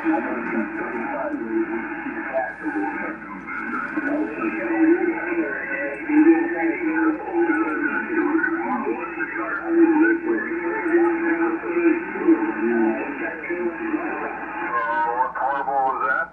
What carnival was that?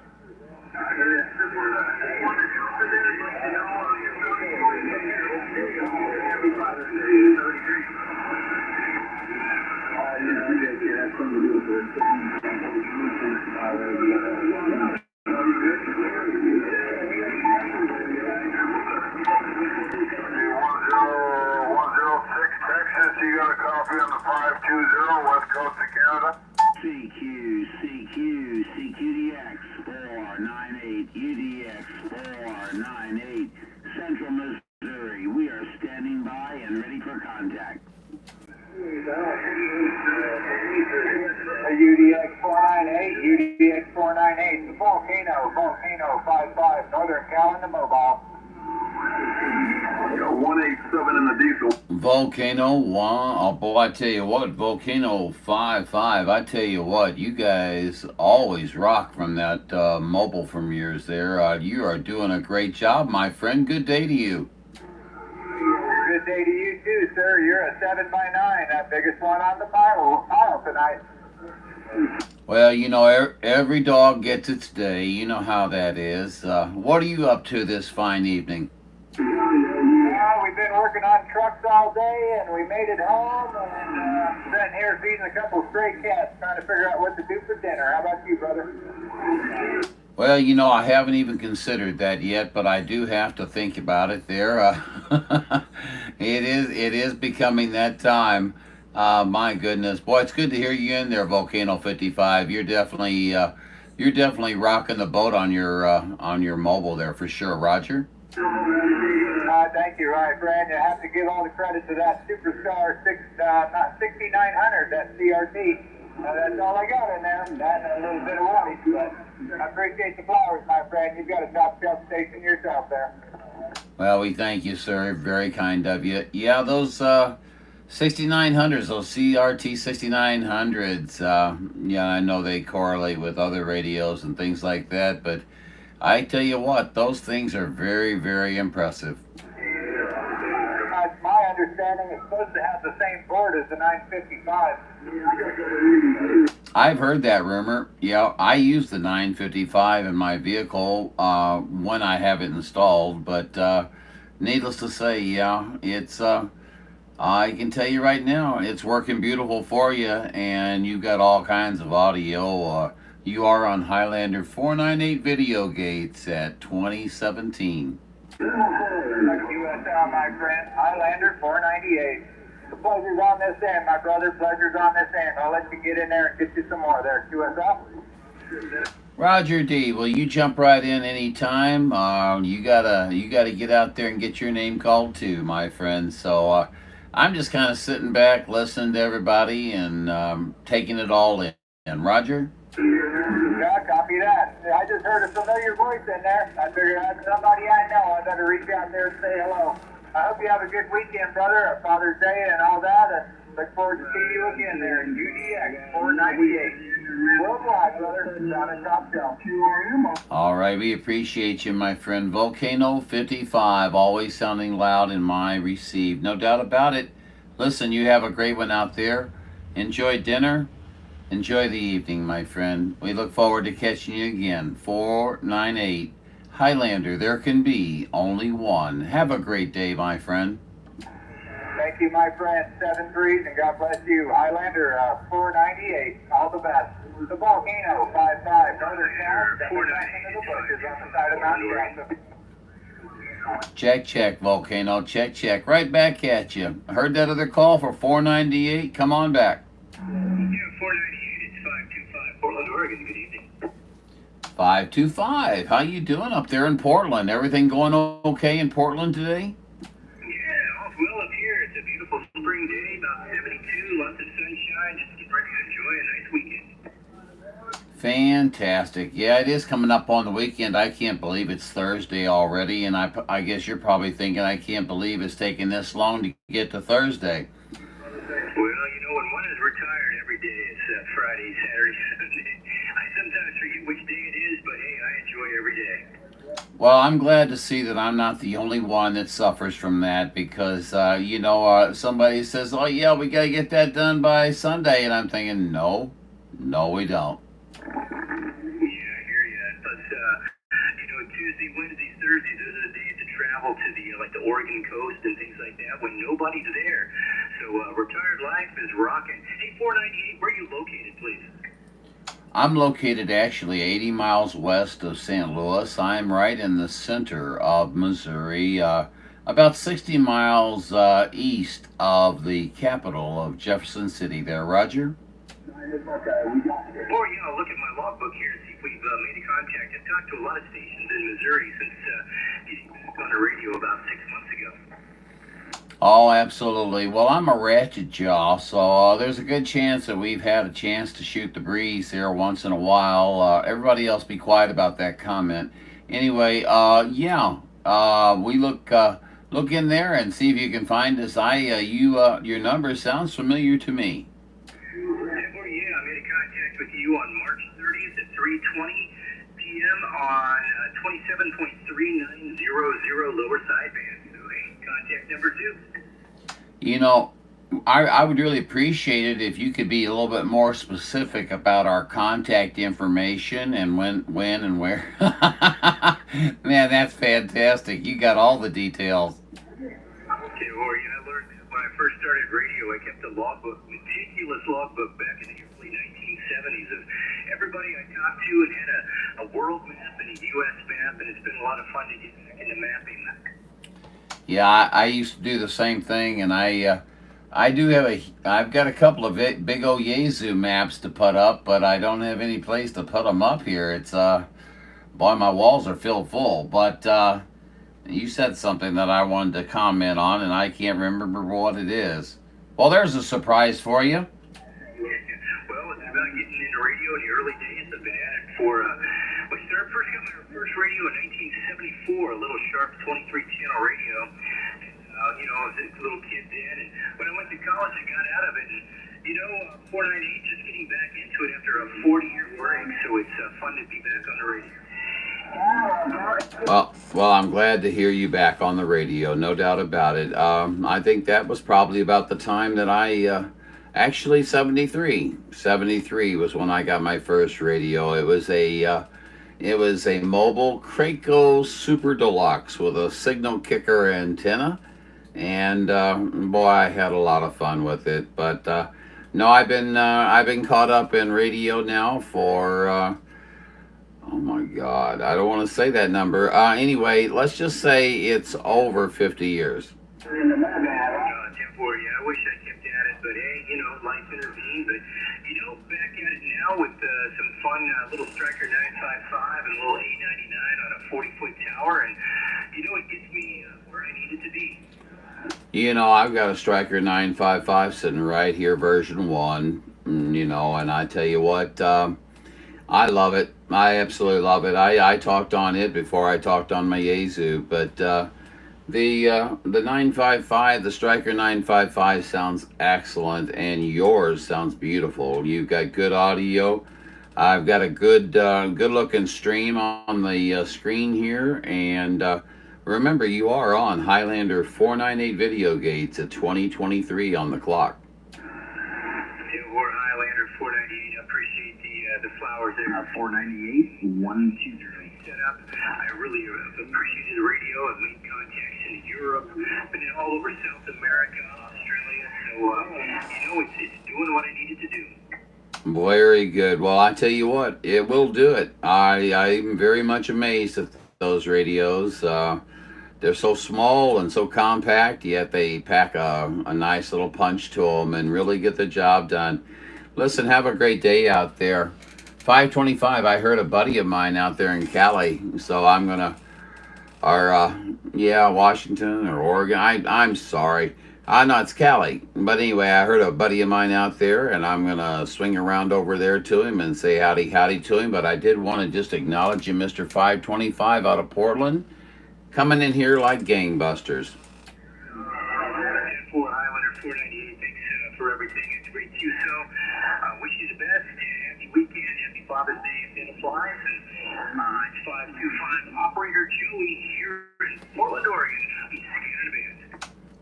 Texas, you got a copy on the 520 West Coast of Canada? CQDX 498, UDX 498, Central Missouri. We are standing by and ready for contact. UDX 498, UDX 498, the Volcano 55, Northern Calendar Mobile. 187 in the diesel. Volcano 1, oh boy, I tell you what, Volcano 55, I tell you what, you guys always rock from that mobile from yours there. You are doing a great job, my friend. Good day to you. Good day to you too, sir. You're a 7x9, that biggest one on the pile tonight. Well, you know, every dog gets its day. You know how that is. What are you up to this fine evening? We've been working on trucks all day, and we made it home, and sitting here feeding a couple stray cats, trying to figure out what to do for dinner. How about you, brother? Well, you know, I haven't even considered that yet, but I do have to think about it there. It is becoming that time. My goodness, boy, it's good to hear you in there, Volcano 55. You're definitely rocking the boat on your mobile there for sure, Roger. Thank you, my friend. You have to give all the credit to that Superstar 6900, that CRT. That's all I got in there. That and a little bit of wattage, but I appreciate the flowers, my friend. You've got a top shelf station yourself there. Well, we thank you, sir. Very kind of you. Yeah, those 6900s, those CRT 6900s, yeah, I know they correlate with other radios and things like that, but I tell you what, those things are very, very impressive. My understanding is supposed to have the same board as the 955. I've heard that rumor. Yeah, I use the 955 in my vehicle when I have it installed, but needless to say, yeah, it's I can tell you right now, it's working beautiful for you, and you've got all kinds of audio. You are on Highlander 498 Video Gates at 2017. USL, my friend. Highlander 498. The pleasure's on this end, my brother. Pleasure's on this end. I'll let you get in there and get you some more there. QSL. Roger D, will you jump right in anytime? You gotta get out there and get your name called too, my friend. So I'm just kind of sitting back, listening to everybody, and taking it all in. And Roger? Yeah, copy that. I just heard a familiar voice in there. I figured that's somebody I know. I better reach out there and say hello. I hope you have a good weekend, brother. Father's Day and all that. And look forward to seeing you again there in UDX 498. Worldwide, brother. On a top shelf. All right, we appreciate you, my friend. Volcano 55, always sounding loud in my receive. No doubt about it. Listen, you have a great one out there. Enjoy dinner. Enjoy the evening, my friend. We look forward to catching you again. 498 Highlander, there can be only one. Have a great day, my friend. Thank you, my friend. 7-3, and God bless you. Highlander 498. All the best. The Volcano 55. Northern Town. Into the bushes on the side of Mount Shasta. Check, Volcano. Check. Right back at you. Heard that other call for 498? Come on back. Yeah, 498, it's 525, Portland, Oregon. Good evening. 525. How you doing up there in Portland? Everything going okay in Portland today? Yeah, all's well up here. It's a beautiful spring day, about 72, lots of sunshine. Just get ready to enjoy a nice weekend. Fantastic. Yeah, it is coming up on the weekend. I can't believe it's Thursday already, and I guess you're probably thinking, I can't believe it's taking this long to get to Thursday. Well, you know, when one is retired, every day is Friday, Saturday, Sunday. I sometimes Well, I'm glad to see that I'm not the only one that suffers from that because, somebody says, oh, yeah, we got to get that done by Sunday. And I'm thinking, no, no, we don't. Yeah, I hear you. Plus, Tuesday, Wednesday, Thursday, those are the days to travel to the Oregon coast and things like that when nobody's there. So, retired life is rocking. Hey, 498, where are you located, please? I'm located actually 80 miles west of St. Louis. I'm right in the center of Missouri, about 60 miles east of the capital of Jefferson City there, Roger. Boy, I'll look at my logbook here and see if we've made a contact. I've talked to a lot of stations in Missouri since getting back on the radio about 6 months ago. Oh, absolutely. Well, I'm a ratchet jaw, so there's a good chance that we've had a chance to shoot the breeze here once in a while. Everybody else be quiet about that comment. Anyway, we look in there and see if you can find us. Your number sounds familiar to me. I made a contact with you on March 30th at 3:20 p.m. on 27.3900 lower sideband. So, hey, contact number 2. I would really appreciate it if you could be a little bit more specific about our contact information and when and where. Man, that's fantastic. You got all the details. Okay, Lori, I learned that when I first started radio, I kept a logbook, meticulous logbook back in the early 1970s of everybody I talked to and had a world map and a U.S. map, and it's been a lot of fun to get back into mapping. Yeah, I used to do the same thing, and I've got a couple of big old Yazoo maps to put up, but I don't have any place to put them up here. It's boy, my walls are filled full. But you said something that I wanted to comment on, and I can't remember what it is. Well, there's a surprise for you. Well, it's about getting into radio in the early days. I've been at it for we started first got my first radio in 1974, a little sharp 23 channel radio. I was a little kid then, and when I went to college, I got out of it. And 498, just getting back into it after a 40-year break, so it's fun to be back on the radio. Well, I'm glad to hear you back on the radio, no doubt about it. I think that was probably about the time that actually 73. 73 was when I got my first radio. It was a mobile Craco Super Deluxe with a signal kicker antenna. And boy, I had a lot of fun with it. But no, I've been caught up in radio now for oh my God, I don't want to say that number. Anyway, let's just say it's over 50 years. Tim, for you, I wish I kept at it, but hey, life intervened. But back at it now with some fun little Striker 955 and a little 899 on a 40-foot tower, and it gets me where I need it to be. I've got a Striker 955 sitting right here, version 1, and I tell you what, I love it. I absolutely love it. I talked on it before I talked on my Yazoo, but the 955, the Striker 955 sounds excellent, and yours sounds beautiful. You've got good audio. I've got a good looking stream on the screen here, and remember, you are on Highlander 498 Video Gates at 2023 on the clock. Or Highlander 498. I appreciate the flowers there. 498 123 set up. I really appreciated the radio. I've made contacts in Europe, been all over South America, Australia. So it's doing what I needed to do. Very good. Well, I tell you what, it will do it. I'm very much amazed at those radios. They're so small and so compact, yet they pack a nice little punch to them and really get the job done. Listen, have a great day out there. 525, I heard a buddy of mine out there in Cali, so I'm going to, Washington or Oregon. I'm sorry. No, it's Cali. But anyway, I heard a buddy of mine out there, and I'm going to swing around over there to him and say howdy to him. But I did want to just acknowledge you, Mr. 525 out of Portland, coming in here like gangbusters. For Highlander 498, thanks for everything. It's great to you. So, wish you the best. Happy weekend. Happy Father's Day. supplies. It's 525 Operator Joey here in Portland, Oregon.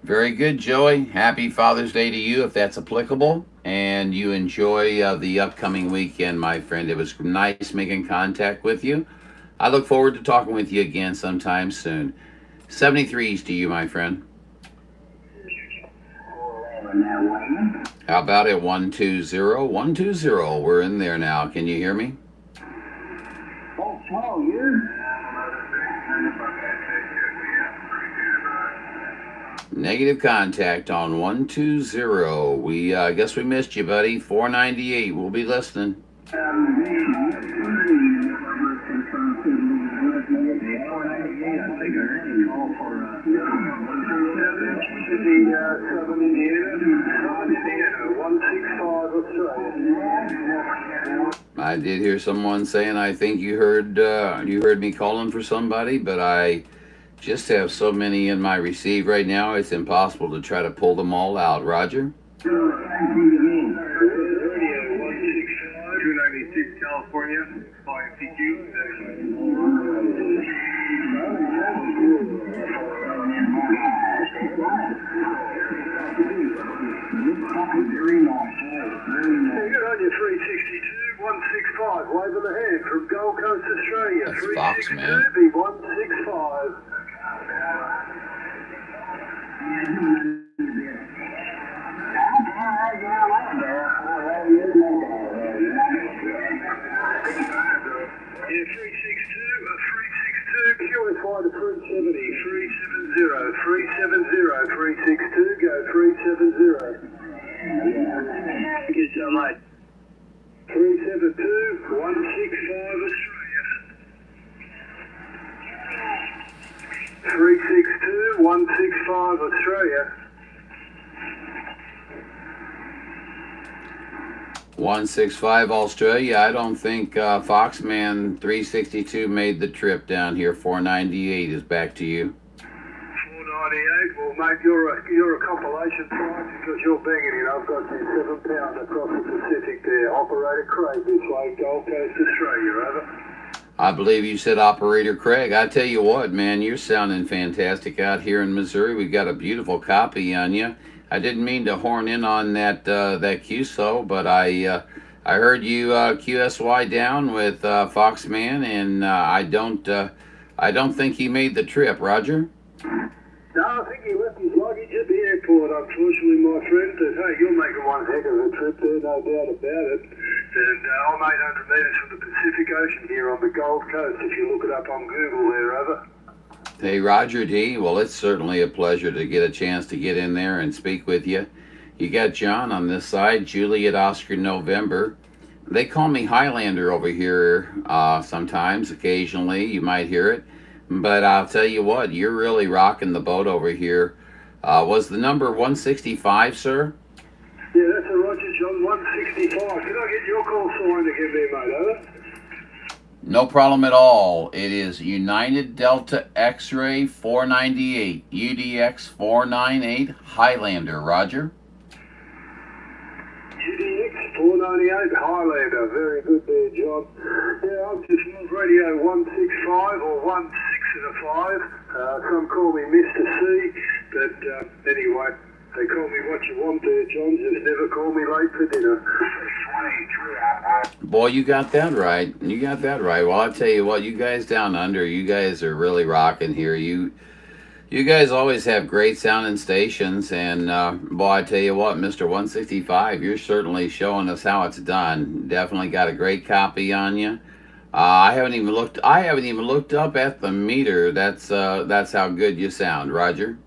Very good, Joey. Happy Father's Day to you, if that's applicable. And you enjoy the upcoming weekend, my friend. It was nice making contact with you. I look forward to talking with you again sometime soon. 73s to you, my friend. How about it? 120, 120. We're in there now. Can you hear me? Oh, slow, you? Negative contact on 120. We I guess we missed you, buddy. 498. We'll be listening. I did hear someone saying, I think you heard me calling for somebody, but I just have so many in my receive right now, it's impossible to try to pull them all out. Roger? 296 California, calling CQ. Good on you, 362, 165, waving the hand from Gold Coast, Australia. That's Fox, man. 165. Yeah, 362, QSY to 370, 370, 362, go 370. Thank you so much. 372, 165 Australia. 362, 165 Australia. 165 Australia. I don't think Foxman 362 made the trip down here. 498 is back to you. 498. Well, mate, you're a compilation prize because you're banging it. I've got you 7 pounds across the Pacific there. Operator Craig this way, Gold Coast, Australia. Over. I believe you said Operator Craig. I tell you what, man, you're sounding fantastic out here in Missouri. We've got a beautiful copy on you. I didn't mean to horn in on that QSO, but I heard you QSY down with Foxman, and I don't think he made the trip. Roger. No, I think he left his luggage at the airport, unfortunately, my friend. But hey, you're making one heck of a trip there, no doubt about it. And I'm 800 metres from the Pacific Ocean here on the Gold Coast. If you look it up on Google, there, over. Hey, Roger D. Well, it's certainly a pleasure to get a chance to get in there and speak with you. You got John on this side, Juliet Oscar November. They call me Highlander over here sometimes, occasionally. You might hear it. But I'll tell you what, you're really rocking the boat over here. Was the number 165, sir? Yeah, that's a Roger John, 165. Can I get your call sign again there, mate, over? No problem at all. It is United Delta X-Ray 498, UDX 498, Highlander. Roger. UDX 498, Highlander. Very good there, John. Yeah, I'm just on radio 165 or 16 5. Some call me Mr. C, but anyway, they call me what you want there, John. Just never call me late for dinner. Boy, you got that right. You got that right. Well, I'll tell you what, you guys down under, you guys are really rocking here. You guys always have great sounding stations, and boy, I tell you what, Mr. 165, you're certainly showing us how it's done. Definitely got a great copy on you. I haven't even looked up at the meter. That's how good you sound, Roger.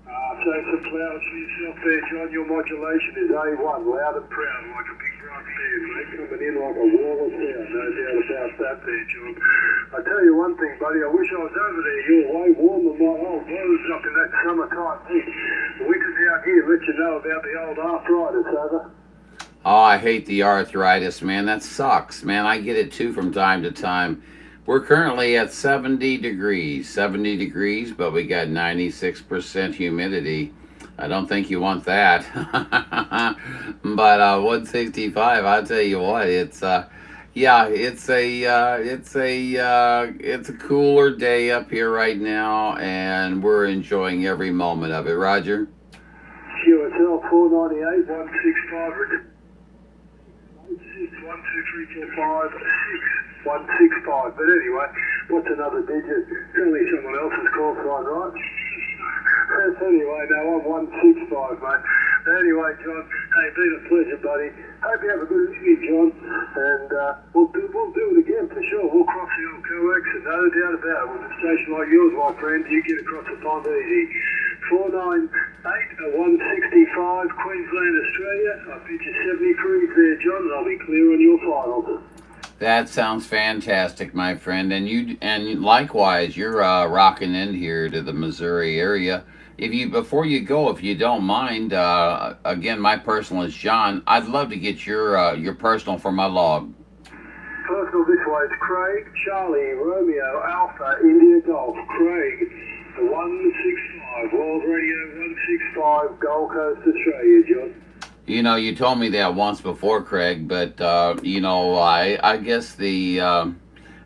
Say some flowers for yourself there, John. Your modulation is A1, loud and proud, like a big rock band, mate. Coming in like a wall of sound, no doubt about that there, John. I tell you one thing, buddy, I wish I was over there your way, warm than my old clothes up in that summertime heat. The winters out here let you know about the old arthritis, over. Oh, I hate the arthritis, man. That sucks, man. I get it too from time to time. We're currently at 70 degrees, but we got 96% humidity. I don't think you want that. But 165, I'll tell you what, it's Yeah, it's a cooler day up here right now, and we're enjoying every moment of it. Roger. QSL 498 165. 12345 But anyway, what's another digit? It's only someone else's call sign, right? Anyway, no, I'm 165, mate. Anyway, John, hey, been a pleasure, buddy. Hope you have a good evening, John. And we'll do it again for sure. We'll cross the old coax, and no doubt about it. With a station like yours, my friend, you get across the pond easy. 498 165, Queensland, Australia. I bet you 70 crews there, John, and I'll be clear on your finals. That sounds fantastic, my friend. And likewise, you're rocking in here to the Missouri area. Before you go, if you don't mind, again, my personal is John. I'd love to get your personal for my log. Personal this way, it's Craig, Charlie, Romeo, Alpha, India Golf. Craig, 165, World Radio 165, Gold Coast, Australia, John. You know, you told me that once before, Craig, but I guess the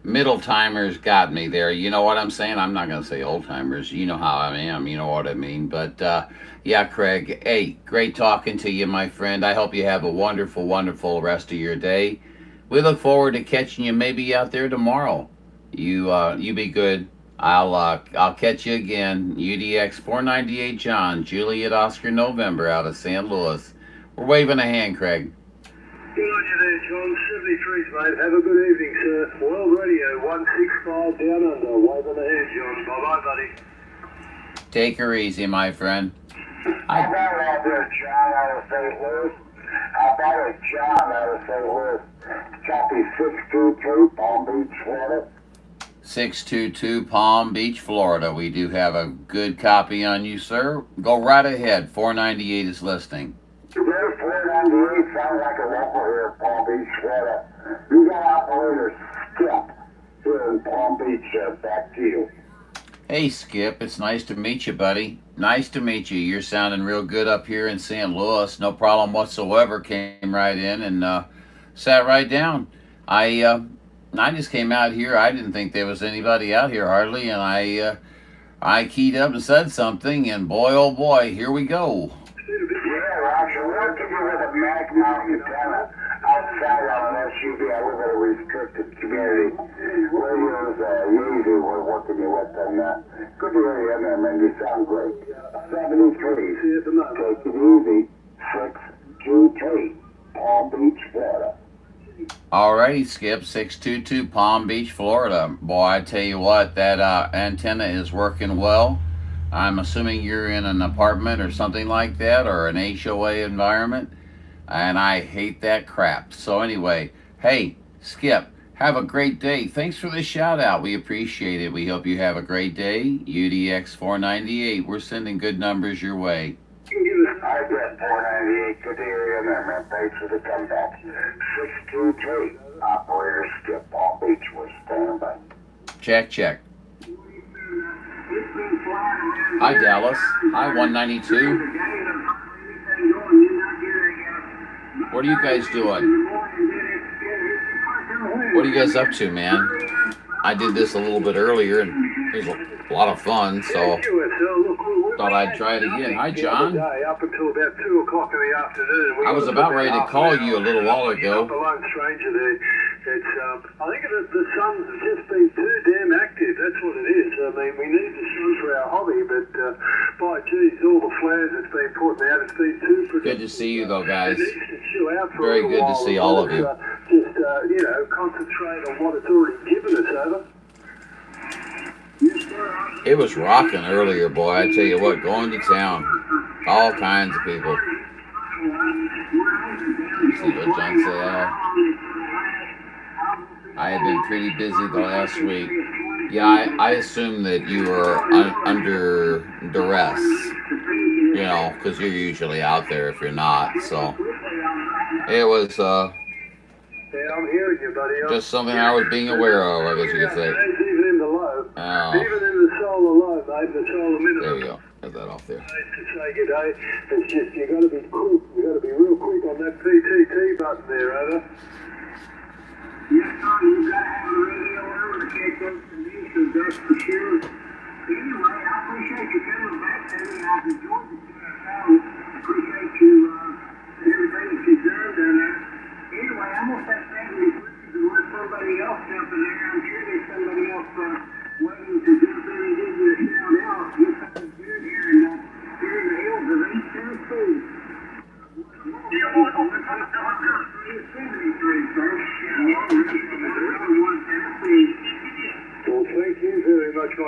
middle timers got me there. You know what I'm saying? I'm not gonna say old timers. You know how I am. You know what I mean. But yeah, Craig. Hey, great talking to you, my friend. I hope you have a wonderful, wonderful rest of your day. We look forward to catching you maybe out there tomorrow. You be good. I'll catch you again. UDX 498 John, Juliet Oscar November out of St. Louis. We're waving a hand, Craig. Good on you there, John. 73s, mate. Have a good evening, sir. World Radio 165 down under. Waving a hand, John. Bye-bye, buddy. Take her easy, my friend. How about out there, John, out of St. Louis? How about it, John, out of St. Louis? Copy 622, Palm Beach, Florida. 622 Palm Beach, Florida. We do have a good copy on you, sir. Go right ahead. 498 is listening. There's 498, sound like a local here in Palm Beach, Florida. You got operator Skip here in Palm Beach, back to you. Hey, Skip. It's nice to meet you, buddy. Nice to meet you. You're sounding real good up here in St. Louis. No problem whatsoever. Came right in and sat right down. I just came out here. I didn't think there was anybody out here hardly, and I keyed up and said something, and boy, oh boy, here we go. Yeah, Roger, we're looking with a Mac Mountain antenna outside on an SUV. I live in a restricted community. Radios, usually we're working you with them. Good to hear you in there, man. You sound great. 73, take it easy. 623, Palm Beach, Florida. Alrighty, Skip, 622 Palm Beach, Florida. Boy, I tell you what, that antenna is working well. I'm assuming you're in an apartment or something like that, or an HOA environment, and I hate that crap. So anyway, hey, Skip, have a great day. Thanks for the shout out. We appreciate it. We hope you have a great day. UDX 498, we're sending good numbers your way. I get 498. Good to hear you in there, man. Thanks for the comeback. 623, operator Skip, Palm Beach, we're standing by. Check, check. Hi, Dallas. Hi, 192. What are you guys doing? What are you guys up to, man? I did this a little bit earlier, and it was a lot of fun, so thought I'd try it again. Hi, John. Up until about 2 o'clock in the afternoon. I was about ready to call you a little while ago. A lone stranger there. It's, I think the sun's just been too damn active. That's what it is. I mean, we need the sun for our hobby, but by geez, all the flares it's been putting out, it's been too productive. Good to see you, though, guys. It needs to chill out for Very a good while to see all of you. Just concentrate on what it's already given us, over. It was rocking earlier, boy. I tell you what, going to town. All kinds of people. Let's see what John said. I have been pretty busy the last week. Yeah, I assume that you were under duress, you know, because you're usually out there if you're not. So it was yeah, I'm hearing you, buddy. just something I was being aware of, I guess you could say. Even in the low. Oh. Even in the solar low, mate, the solar minimum. There we go. Get that off there. To say good day, it's just you got to be quick. You got to be real quick on that PTT button there, over.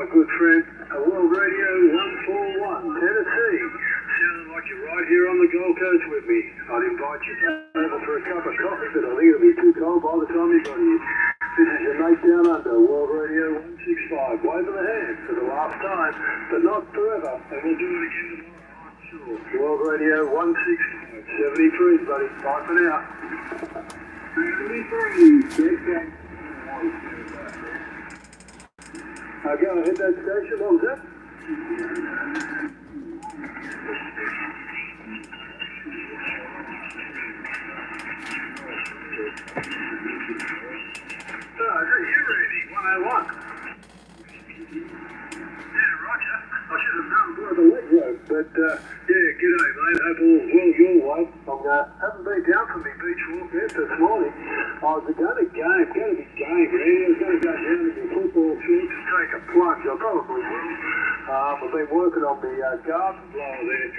my good friend. World Radio 141, Tennessee. Sounding like you're right here on the Gold Coast with me. I'd invite you over for a cup of coffee, but I think it'll be too cold by the time you got here. This is your mate down under, World Radio 165. Waving the hand for the last time, but not forever. And we'll do it again tomorrow, I'm sure. World Radio 165, 73, buddy. Bye for now. 73, big game. Go and hit that station, what was that? Is that you, Randy? 101. Yeah, Roger. I should have known by the leg rope, but yeah, g'day, mate. Hope all's well your way. I haven't been down for me beach walk yet this morning. I was going to be game, Randy. I was going to go down to the football field to take a plunge. I probably will. I've been working on the garden blower there.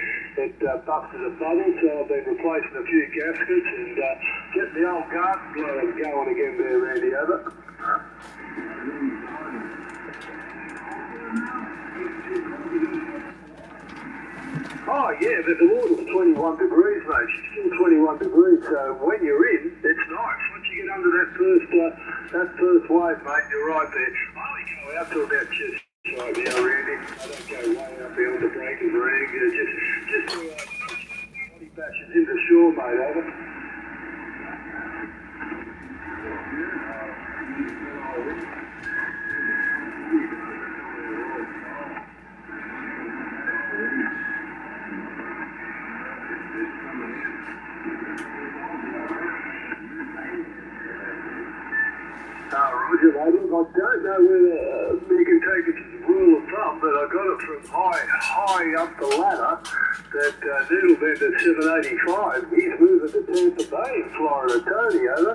It busted a bubble, so I've been replacing a few gaskets and getting the old garden blower going again there, Randy. Over. Oh yeah, but the water's 21 degrees, mate. It's still 21 degrees, so when you're in, it's nice. Once you get under that first wave, mate, you're right there. I only go out to about just right now, Randy. I don't go way out beyond the breakers or anything. Just body bashes into shore, mate, over. Roger, mate. Look, I don't know whether you can take it as a rule of thumb, but I got it from high up the ladder that Needlebender 785, he's moving to Tampa Bay in Florida. Tony, over.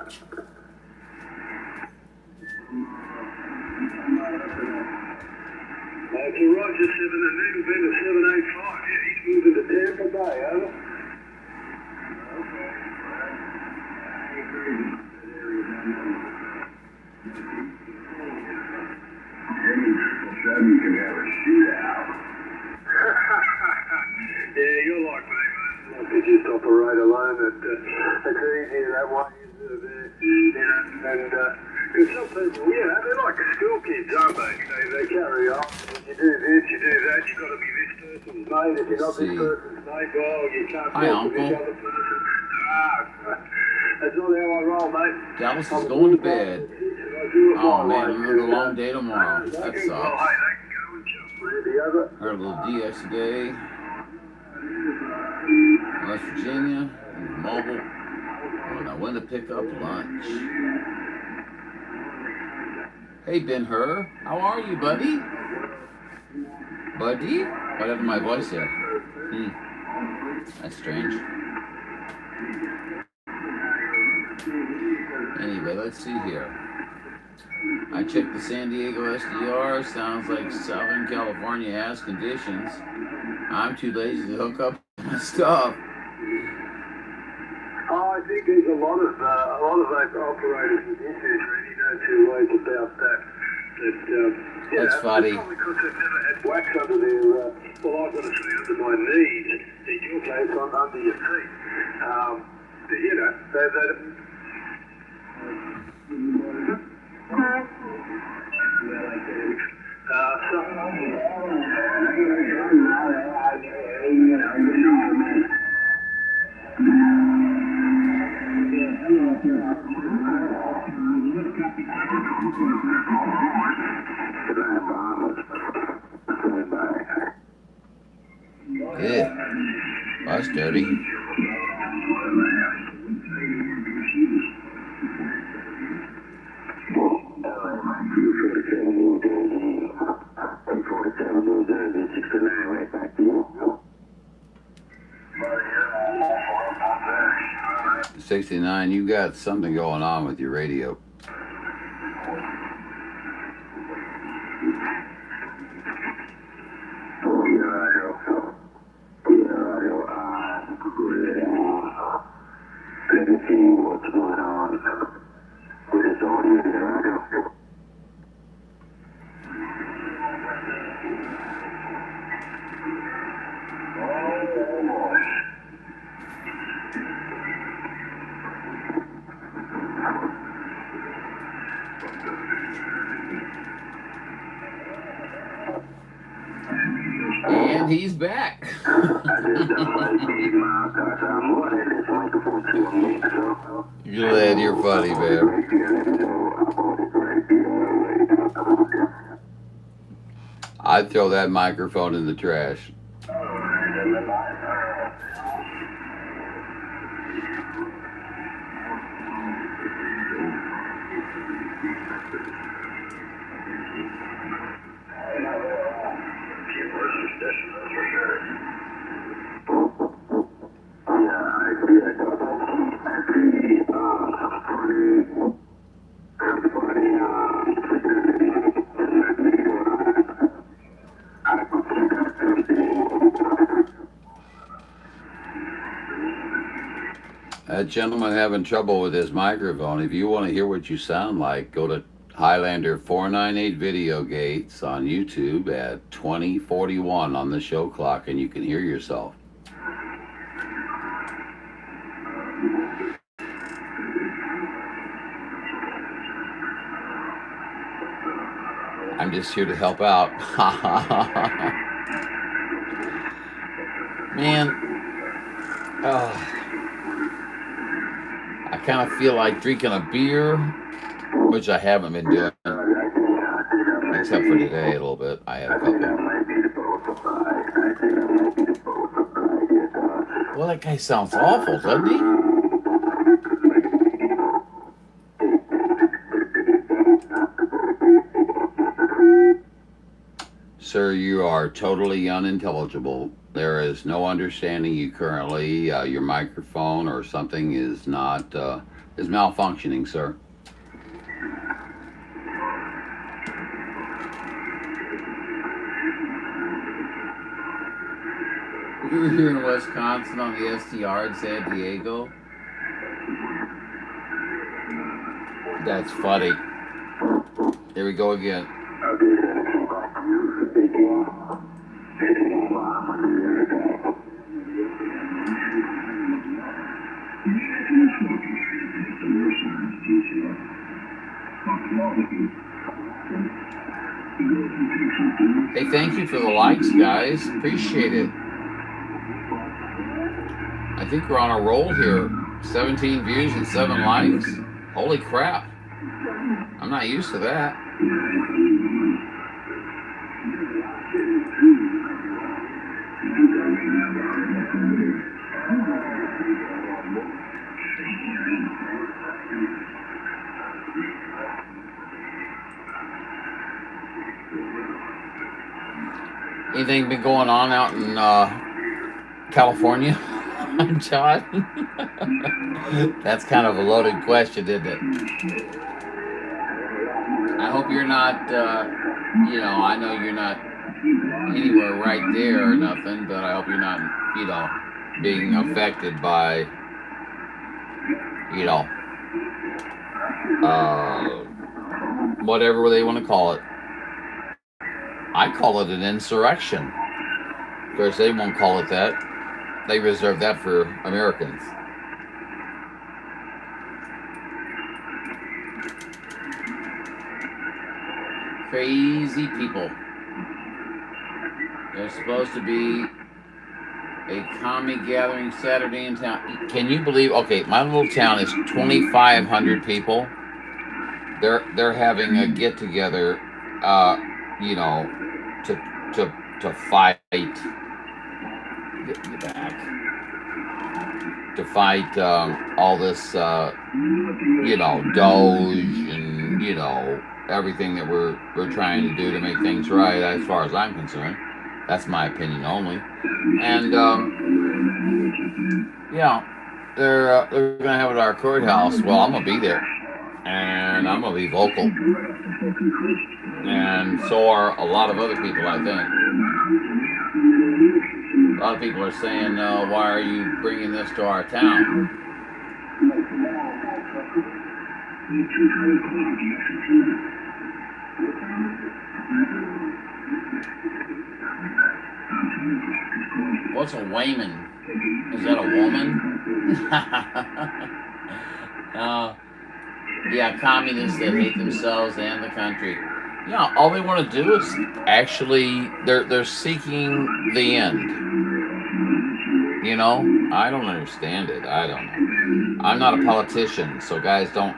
It's a Roger 7 and Needlebender 785. Yeah, he's moving to Tampa Bay, over. You can have a shootout. Yeah, you're like me, mate. Like to just operate alone. It's easier that way, isn't it? You know, and because some people, they're like school kids, aren't they? They carry on. You do this, you do that. You've got to be this person's mate. If you're not this person's mate, well, you can't talk to this other person. That's not how I roll, mate. Dallas is going to bed. Oh man, another long day tomorrow. That sucks. Heard a little DX today. West Virginia, mobile. And I went to pick up lunch. Hey Ben-Hur, how are you, buddy? Buddy? What happened to my voice there? That's strange. Anyway, let's see here. I checked the San Diego SDR. Sounds like Southern California has conditions. I'm too lazy to hook up my stuff. Oh, I think there's a lot of those operators with issues, really. No two ways about that. That's funny. Probably because they've never had wax under their, well, I've got to say under my knees. In your case, under your feet. You know, Yeah, that's dirty. '69, you got something going on with your radio. What's going on? What is audio there? And he's back. Glad you're funny, man. I'd throw that microphone in the trash. That gentleman having trouble with his microphone. If you want to hear what you sound like, go to Highlander 498 Video Gates on YouTube at 2041 on the show clock, and you can hear yourself. I'm just here to help out. Man, I kind of feel like drinking a beer, which I haven't been doing, except for today a little bit. I had a couple. Well, that guy sounds awful, doesn't he? Sir, you are totally unintelligible. There is no understanding you currently. Your microphone or something is not is malfunctioning, sir. We were here in Wisconsin on the STR in San Diego. That's funny. Here we go again. Hey, thank you for the likes, guys. Appreciate it. I think we're on a roll here. 17 views and 7 likes. Holy crap. I'm not used to that. Anything been going on out in California, John? That's kind of a loaded question, isn't it? I hope you're not, I know you're not anywhere right there or nothing, but I hope you're not, being affected by, whatever they want to call it. I call it an insurrection. Of course, they won't call it that. They reserve that for Americans. Crazy people. There's supposed to be a commie gathering Saturday in town. Can you believe? Okay, my little town is 2,500 people. They're having a get together. To fight. Get back. To fight all this, Doge and everything that we're trying to do to make things right. As far as I'm concerned, that's my opinion only. And they're gonna have it at our courthouse. Well, I'm gonna be there, and I'm gonna be vocal. And so are a lot of other people, I think. A lot of people are saying, why are you bringing this to our town? What's a Wayman? Is that a woman? Yeah, communists that hate themselves and the country. Yeah, all they want to do is actually they're seeking the end. You know, I don't understand it. I don't know. I'm not a politician, so guys, don't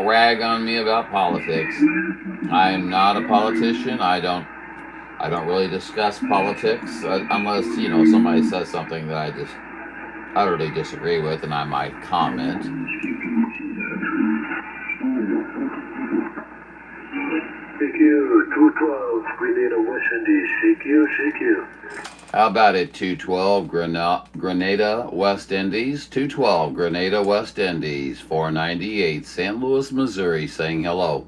rag on me about politics. I am not a politician. I don't really discuss politics unless somebody says something that I just utterly disagree with, and I might comment. CQ 212, Grenada, West Indies. CQ. How about it, 212 Grenada, West Indies? 212 Grenada, West Indies, 498 St. Louis, Missouri, saying hello.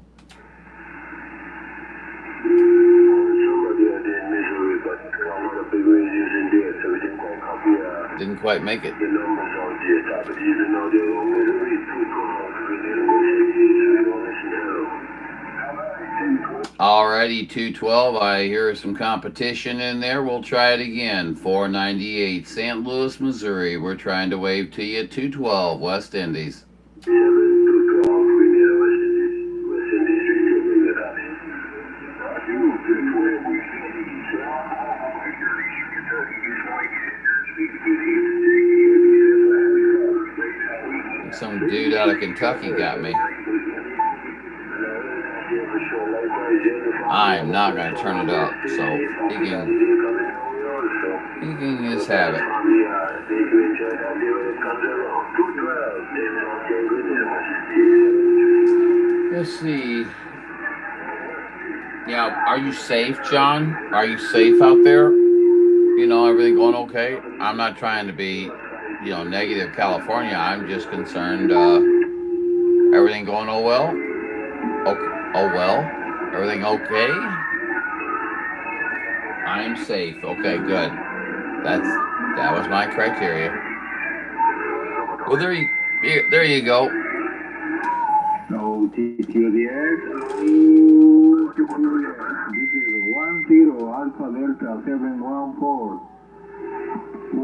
Somebody out there in Missouri, but a lot of big radios in there, so we didn't quite copy Didn't quite make it. the numbers out there. But even though they're on Missouri, 212, Grenada, West Indies, we don't listen to them. Alrighty, 212. I hear some competition in there. We'll try it again. 498 St. Louis, Missouri. We're trying to wave to you. 212 West Indies. 212, Grenada, West Indies. West Indies, radio, get out of Some dude out of Kentucky got me. I'm not going to turn it up, so he can just have it. Let's see. Yeah, are you safe, John? Are you safe out there? Everything going okay? I'm not trying to be, negative California. I'm just concerned. Everything going well? Oh well. Everything okay? I am safe. Okay, good. That was my criteria. Well, there you go. So, TQDS, this is 10 Alpha Delta 714. 10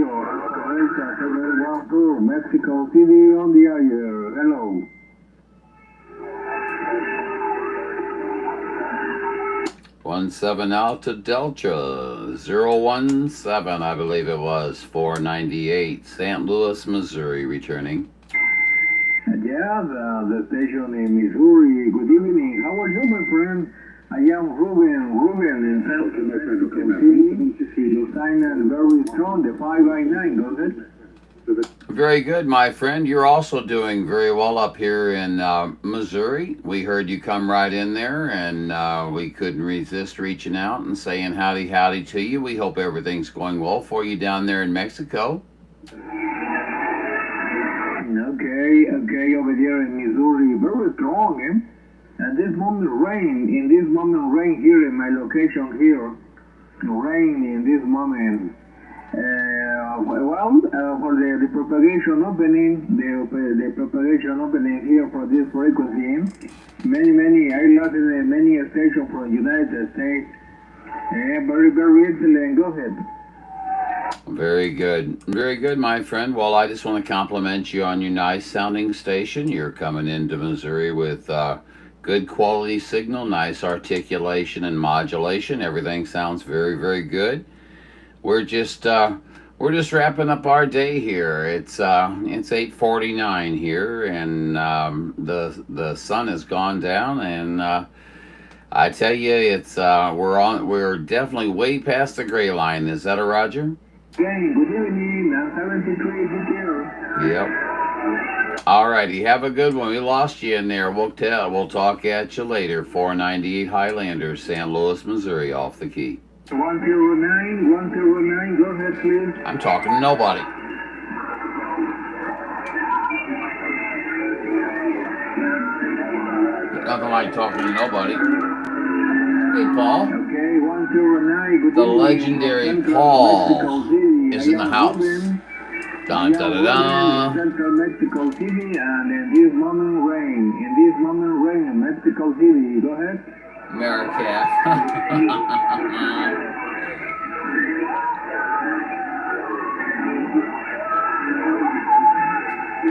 Alpha Delta 714, Mexico City on the air. Hello. 17 Alta Delta 017, I believe it was, 498 St. Louis, Missouri, returning. Yeah, the station in Missouri. Good evening. How are you, my friend? I am Ruben in San Francisco City. You signed very strong, the 599, doesn't it? Very good, my friend. You're also doing very well up here in Missouri. We heard you come right in there, and we couldn't resist reaching out and saying howdy to you. We hope everything's going well for you down there in Mexico. Okay, over there in Missouri, very strong, eh? And this moment rain here in my location here, rain in this moment. For the propagation opening, the propagation opening here for this frequency, many I lost many stations from the United States. Very excellent. Go ahead. Very good, my friend. Well, I just want to compliment you on your nice sounding station. You're coming into Missouri with good quality signal, nice articulation and modulation. Everything sounds very good. We're just wrapping up our day here. It's 8:49 here, and the sun has gone down, and I tell you, it's we're definitely way past the gray line. Is that a Roger? Good evening. I'm 73 here. Yep. All righty, have a good one. We lost you in there. We'll talk at you later. 498 Highlander, San Louis, Missouri, off the key. 109, go ahead, please. I'm talking to nobody. Nothing like talking to nobody. Hey, Paul. Okay, 109. The legendary Paul is in the house. Dun, da, da, da. Central Mexico City, and in this moment rain. In Mexico City. Go ahead. America.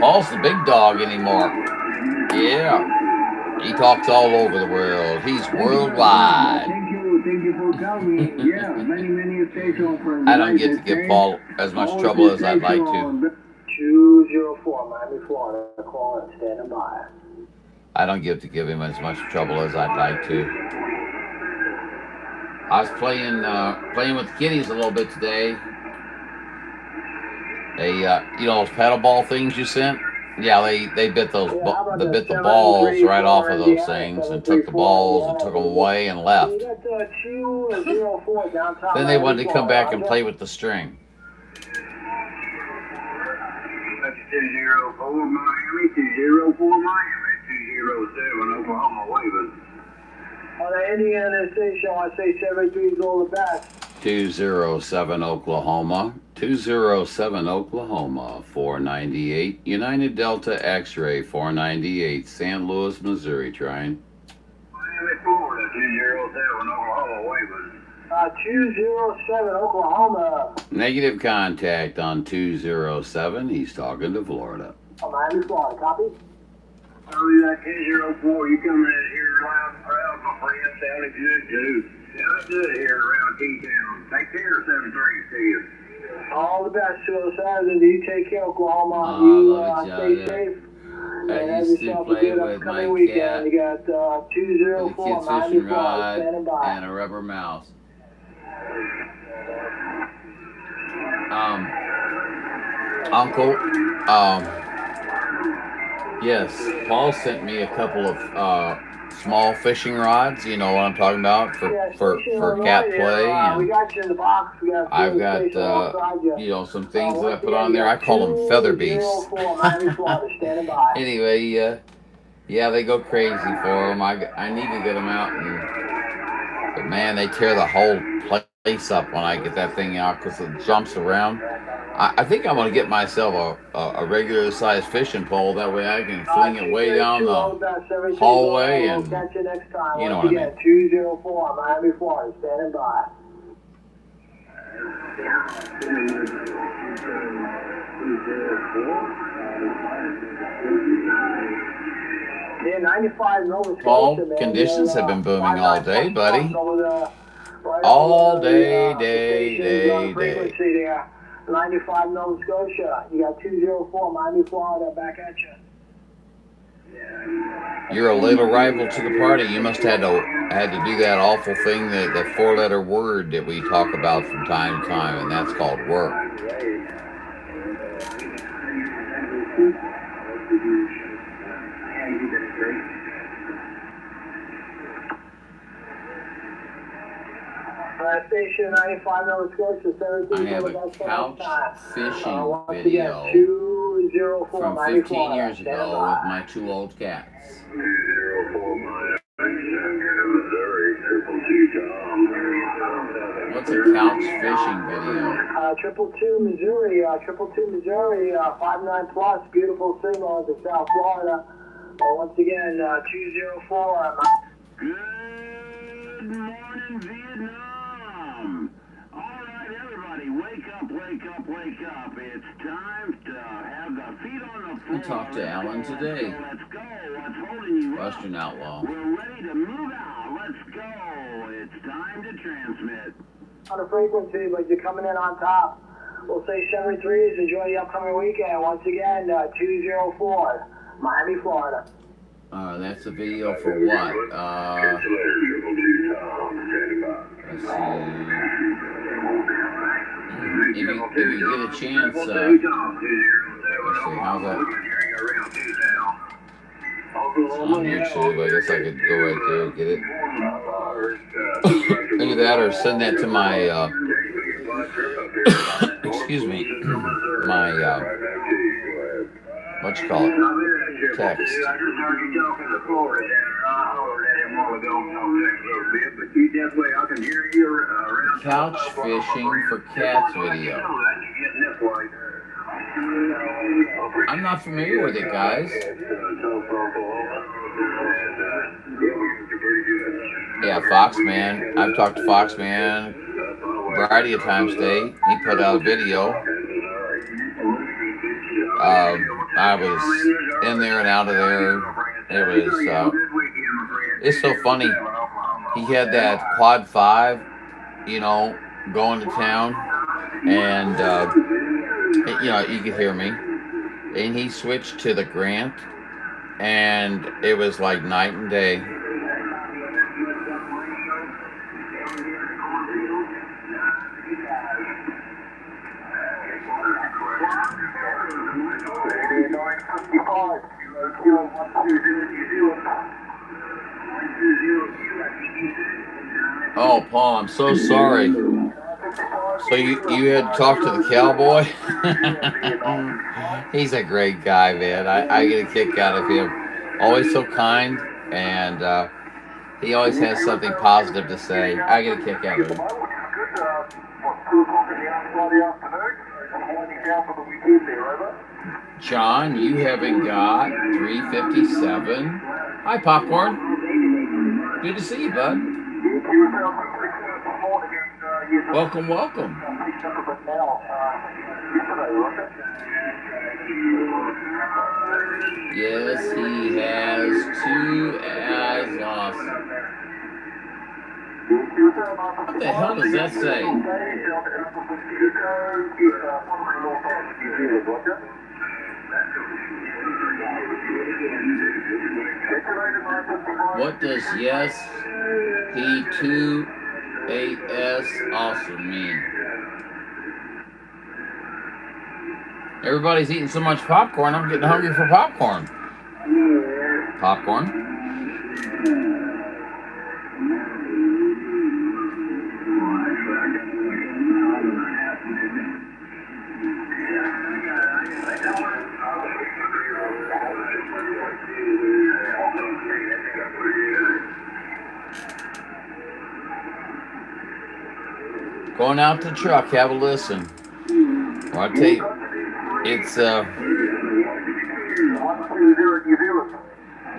Paul's the big dog anymore. Yeah. He talks all over the world. He's worldwide. Thank you for coming. Yeah, many stations from I don't get to give Paul as much trouble as I'd like to. 204 Miami, Florida. Call and standing by. I don't get to give him as much trouble as I'd like to. I was playing with the kiddies a little bit today. They, you know, those paddle ball things you sent? Yeah, they bit those, they bit the balls right off of those things and took the balls and took them away and left. Then they wanted to come back and play with the string. That's 204 Miami, 204 Miami, 207 Oklahoma, Wavers. On the Indiana station, I say 73 is all the best. 207 Oklahoma, 207 Oklahoma, 498 United Delta X-ray, 498 St. Louis, Missouri, trying. Miami, Florida, 207 Oklahoma, Wavers. 207 Oklahoma. Negative contact on 207. He's talking to Florida. Miami, Florida, copy? Copy that 204. You coming in here loud and proud, my friend. Sounding good, too. Sounding good here around T-Town. Take care, 73. See you. All the best to us, and you take care, Oklahoma. Oh, You I love it, stay John. safe. I And have used to yourself a play good with my upcoming weekend. cat, You got with a 204 kid's Miami, fishing Florida, rod standing by. and a rubber mouse. Uncle, yes, Paul sent me a couple of small fishing rods. You know what I'm talking about for cat play, We and got you in the box. We got I've got you know, some things that I put on there. I call them feather beasts. 204 Miami, Florida, standing by. Anyway, yeah, they go crazy for them. I need to get them out, but man, they tear the whole place up when I get that thing out because it jumps around. I think I'm gonna get myself a regular sized fishing pole. That way I can fling it way down the hallway, and catch you next time. you know what I mean. 204 Miami, Florida, standing by. Yeah, 95 Nova Scotia, Paul, man. conditions have been booming all day, buddy. Right All over day, the day, stations, day. frequency there. 95 Nova Scotia. You got 204 Miami, Florida, back at you. You're a late arrival to the party. You must have had to do that awful thing, that four-letter word that we talk about from time to time, and that's called work. Station 95 Nova Scotia, 17. I have a couch fishing once video again, 204 from Miami, 15 Florida. years ago with my two old cats. 204 Miami, Missouri, 222 Tom. What's a couch fishing video? 222 Missouri, 222 Missouri, 59 plus, beautiful signal to South Florida. Once again, 204. Good morning, Vietnam. All right, everybody, wake up, wake up, wake up. It's time to have the feet on the floor. I talked to Alan today. Let's go. What's holding you up? Western Outlaw. We're ready to move out. Let's go. It's time to transmit. On the frequency, but you're coming in on top. We'll say 73s. Enjoy the upcoming weekend. Once again, 204, Miami, Florida. That's a video for what? Let's see. If you get a chance, let's see, how's that? On YouTube, I guess I could go right there and get it. Either that or send that to my, excuse me, my, what you call it? Text. Couch fishing for cats video. I'm not familiar with it, guys. Yeah, Foxman. I've talked to Foxman a variety of times today. He put out a video. I was in there and out of there. It was, it's so funny. He had that quad 5, you know, going to town, and, you know, you could hear me. And he switched to the Grant, and it was like night and day. Oh, Paul, I'm so sorry. So you had talked to the cowboy? He's a great guy, man. I get a kick out of him. Always so kind, and he always has something positive to say. I get a kick out of him. John, you haven't got 357. Hi, Popcorn. Good to see you, bud. Welcome, welcome. Yes, he has 2 as awesome. What the hell does that say? What does yes, he 2 AS awesome mean? Everybody's eating so much popcorn, I'm getting hungry for popcorn. Popcorn. Going out to the truck, have a listen. Well, I tell you,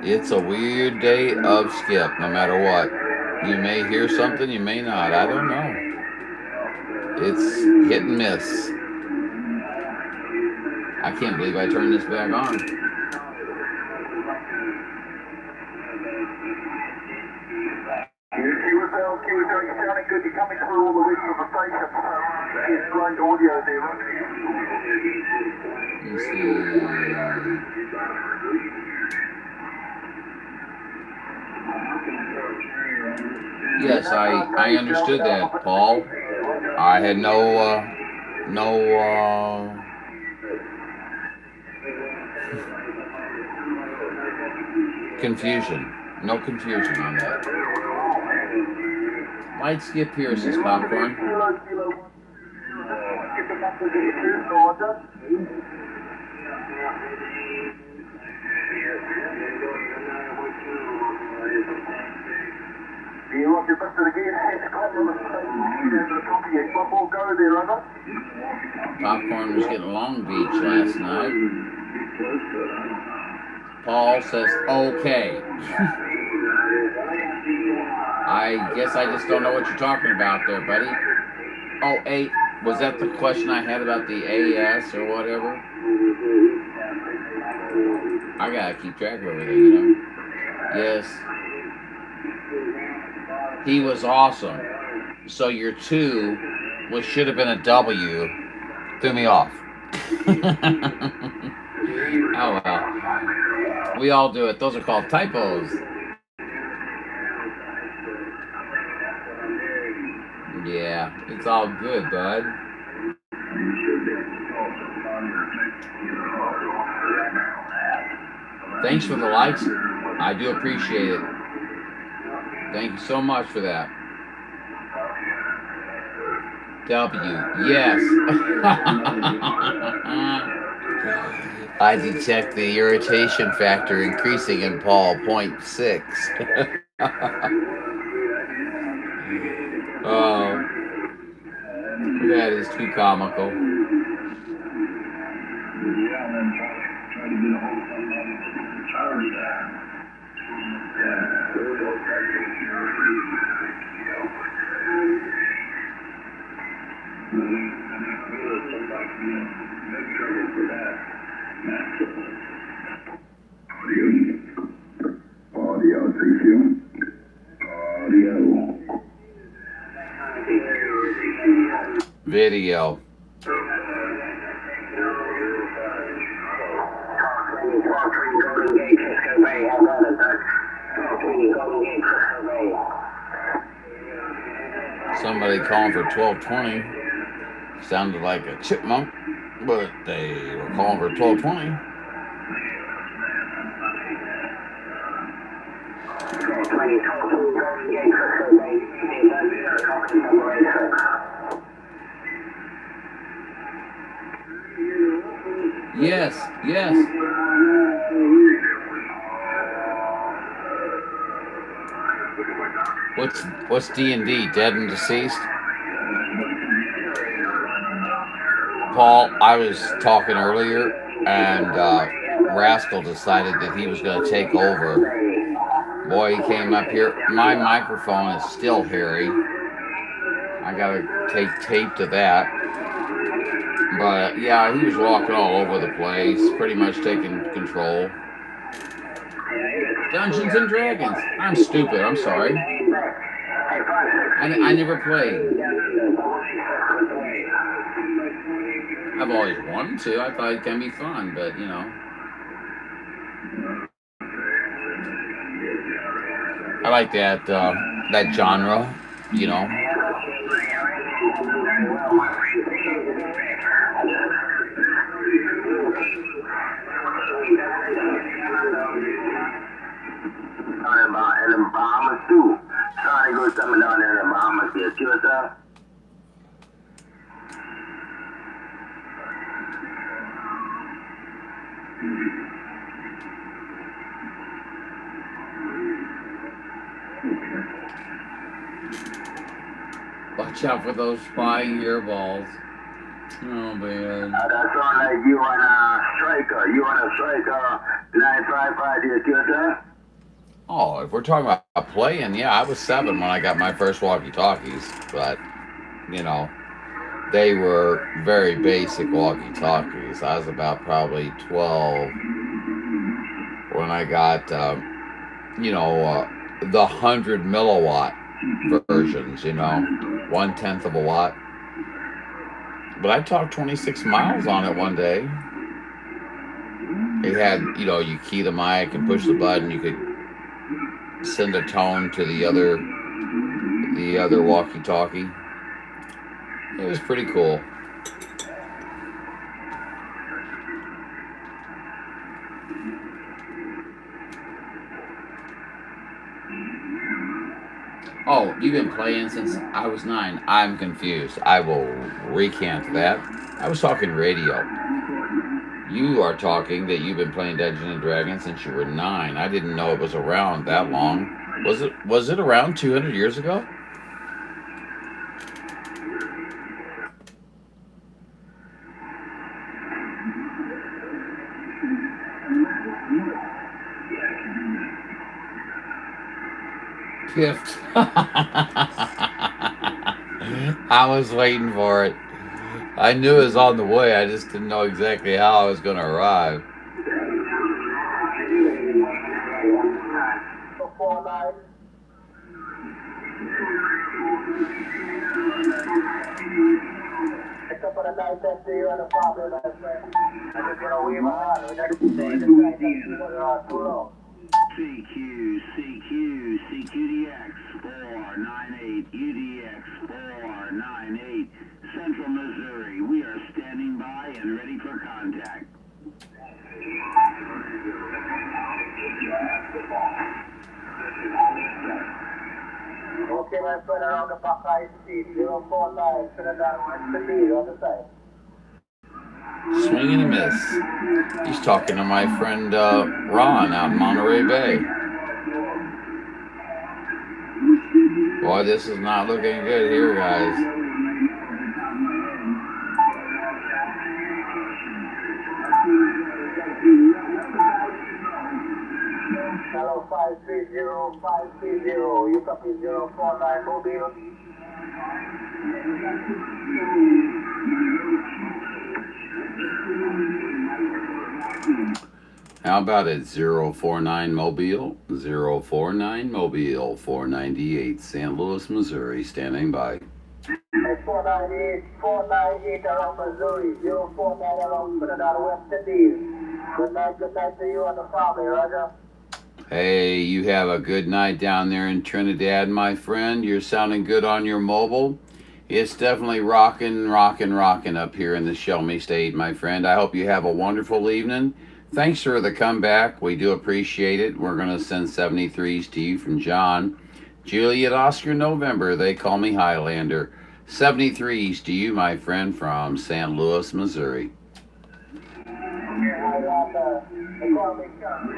it's a weird day of Skip, no matter what. You may hear something, you may not. I don't know. It's hit and miss. I can't believe I turned this back on. Yes, I understood that, Paul. I had no confusion. No confusion on that. Might skip here, says Popcorn. Popcorn was getting Long Beach last night. Paul says, okay. I guess I just don't know what you're talking about there, buddy. Oh, 8. Was that the question I had about the AS or whatever? I gotta keep track of everything, you know? Yes. He was awesome. So your 2, which should have been a W, threw me off. Oh well. We all do it. Those are called typos. Yeah, it's all good, bud. Thanks for the likes. I do appreciate it. Thank you so much for that. W, yes. I detect the irritation factor increasing in Paul, 0.6. Oh, that is too comical. Video. Somebody calling for 1220. Sounded like a chipmunk, but they were calling for 1220. Yes, yes. What's D&D? Dead and deceased? Paul, I was talking earlier, and Rascal decided that he was going to take over. Boy, he came up here. My microphone is still hairy. I got to take tape to that. But yeah, he was walking all over the place, pretty much taking control. Dungeons and Dragons. I'm stupid. I'm sorry. I never played. I've always wanted to. I thought it can be fun, but you know. I like that that genre, you know. And the Bahamas too. Sorry, go something down there in the Bahamas there. See what's up? Watch out for those spying earballs. Oh man. That sound like you on a striker. You on a striker 955 there, see what's up? Oh, if we're talking about playing, yeah, I was 7 when I got my first walkie-talkies, but, you know, they were very basic walkie-talkies. I was about probably 12 when I got, you know, the 100 milliwatt versions, you know, 1/10 of a watt. But I talked 26 miles on it one day. It had, you know, you key the mic and push the button, you could send a tone to the other walkie-talkie. It was pretty cool. Oh, you've been playing since I was 9. I'm confused. I will recant that. I was talking radio. You are talking that you've been playing Dungeons and Dragons since you were 9. I didn't know it was around that long. Was it around 200 years ago? Gift. I was waiting for it. I knew it was on the way. I just didn't know exactly how I was going to arrive. CQDX 498, UDX 498, Central Missouri. We are standing by and ready for contact. Okay, my friend, around the Buckeye Street, 049, Trinidad, West Indies, on the side. Swing and a miss. He's talking to my friend Ron out in Monterey Bay. Boy, this is not looking good here, guys. Hello, 530, you copy 049 Mobile. How about it? 049 Mobile, 049 Mobile, 498 St. Louis, Missouri, standing by. Hey, 498 around Missouri, 049 around Trinidad, West Indies. Good night to you and the family, Roger. Hey, you have a good night down there in Trinidad, my friend. You're sounding good on your mobile. It's definitely rocking up here in the Show Me State, my friend. I hope you have a wonderful evening. Thanks for the comeback. We do appreciate it. We're going to send 73s to you from John. Juliet Oscar November, they call me Highlander. 73s to you, my friend, from St. Louis, Missouri. Highlander, the Cormier County,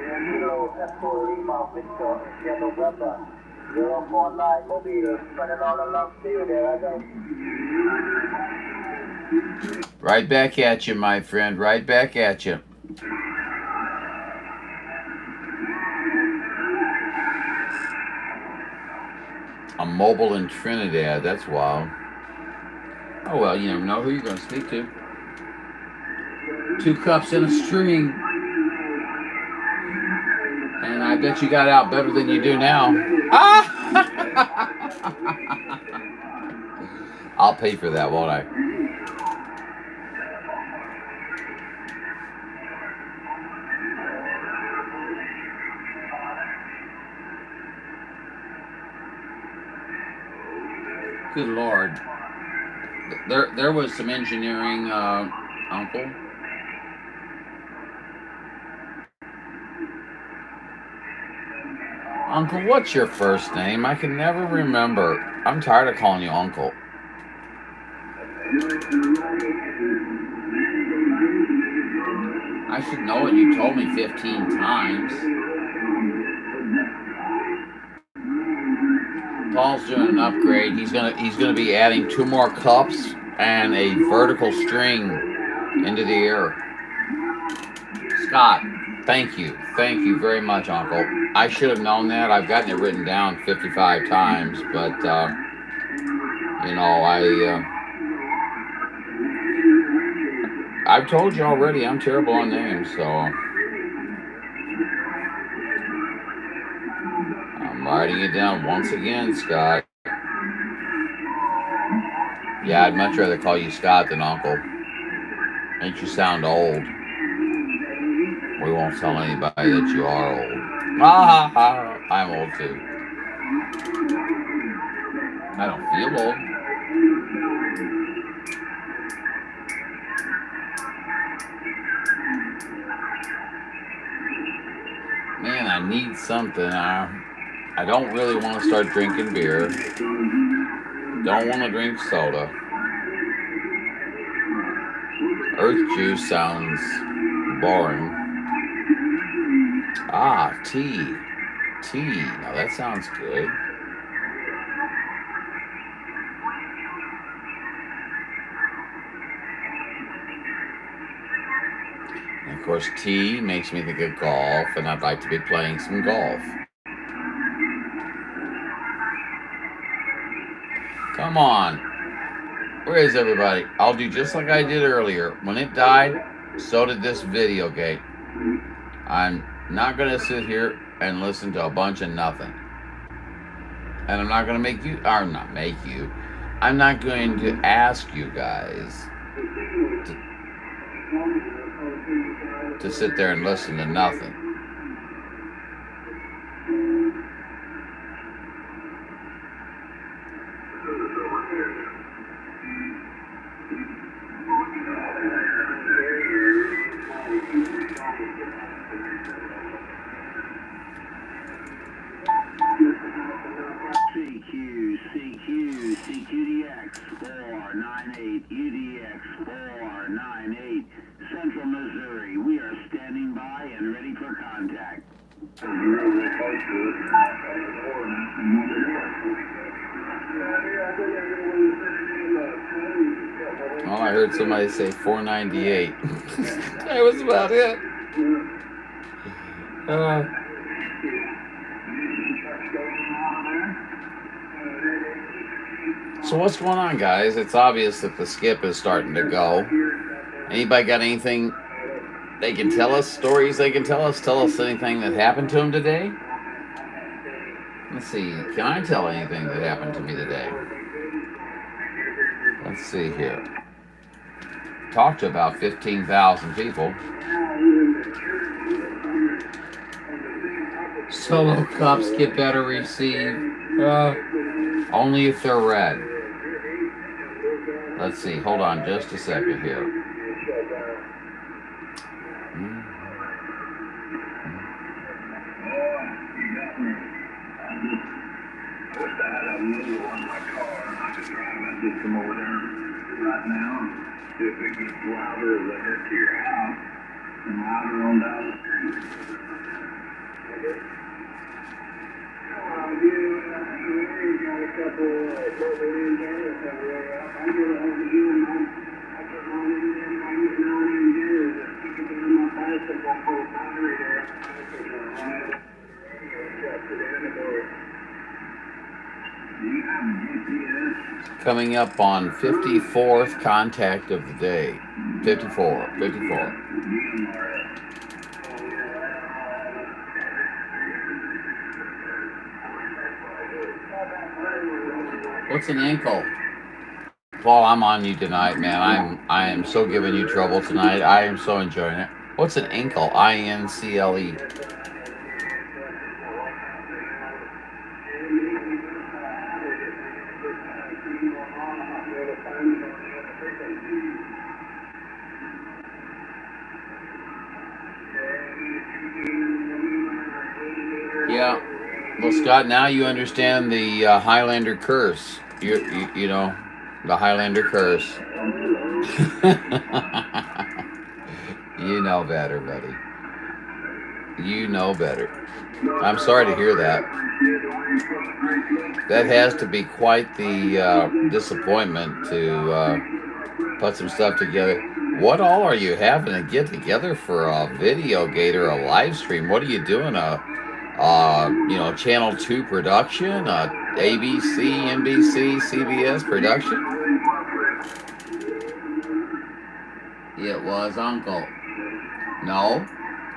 F4 Lima, Victor, November. 049 Mobile, spreading all the love to you there, Roger. Right back at you, my friend. Right back at you. A mobile in Trinidad. That's wild. Oh, well, you never know who you're going to speak to. 2 cups in a string. And I bet you got out better than you do now. Ah! I'll pay for that, won't I? Good Lord. There was some engineering, Uncle. Uncle, what's your first name? I can never remember. I'm tired of calling you Uncle. I should know it. You told me 15 times. Paul's doing an upgrade. He's gonna be adding 2 more cups and a vertical string into the air. Scott, thank you very much, Uncle. I should have known that. I've gotten it written down 55 times, but you know, I've told you already. I'm terrible on names, so I'm writing it down once again, Scott. Yeah, I'd much rather call you Scott than Uncle. Makes you sound old. We won't tell anybody that you are old. I'm old too. I don't feel old. Man, I need something. I don't really want to start drinking beer. Don't want to drink soda. Earth juice sounds boring. Ah, tea. Tea. Now that sounds good. And of course, tea makes me think of golf, and I'd like to be playing some golf. Come on. Where is everybody? I'll do just like I did earlier. When it died, so did this video gate. I'm not going to sit here and listen to a bunch of nothing. And I'm not going to make you, or not make you, I'm not going to ask you guys to sit there and listen to nothing. CQDX 498, UDX 498, Central Missouri. We are standing by and ready for contact. Oh, I heard somebody say 498. That was about it. So what's going on, guys? It's obvious that the skip is starting to go. Anybody got anything they can tell us? Stories they can tell us? Tell us anything that happened to them today? Let's see. Can I tell anything that happened to me today? Let's see here. Talked to about 15,000 people. Solo cups get better received. Only if they're red. Let's see. Hold on just a second here. I wish I had a mule on my car and I could drive. I'd just come over there right now and see if it gets louder as I head to your house and louder on down the street. You got a couple local engineers that were up. I get a hold of you and I get on in there and I get on in there and stick it in my bicycle for a battery there. Coming up on 54th contact of the day. 54. What's an ankle? Paul, I'm on you tonight, man. I am so giving you trouble tonight. I am so enjoying it. What's an ankle? I-N-C-L-E. Yeah. Well, Scott, now you understand the Highlander curse. You know, the Highlander curse. You know better, buddy. You know better. I'm sorry to hear that. That has to be quite the disappointment to put some stuff together. What all are you having to get together for a video gate or a live stream? What are you doing? Channel 2 production, ABC, NBC, CBS production? It was Uncle. No.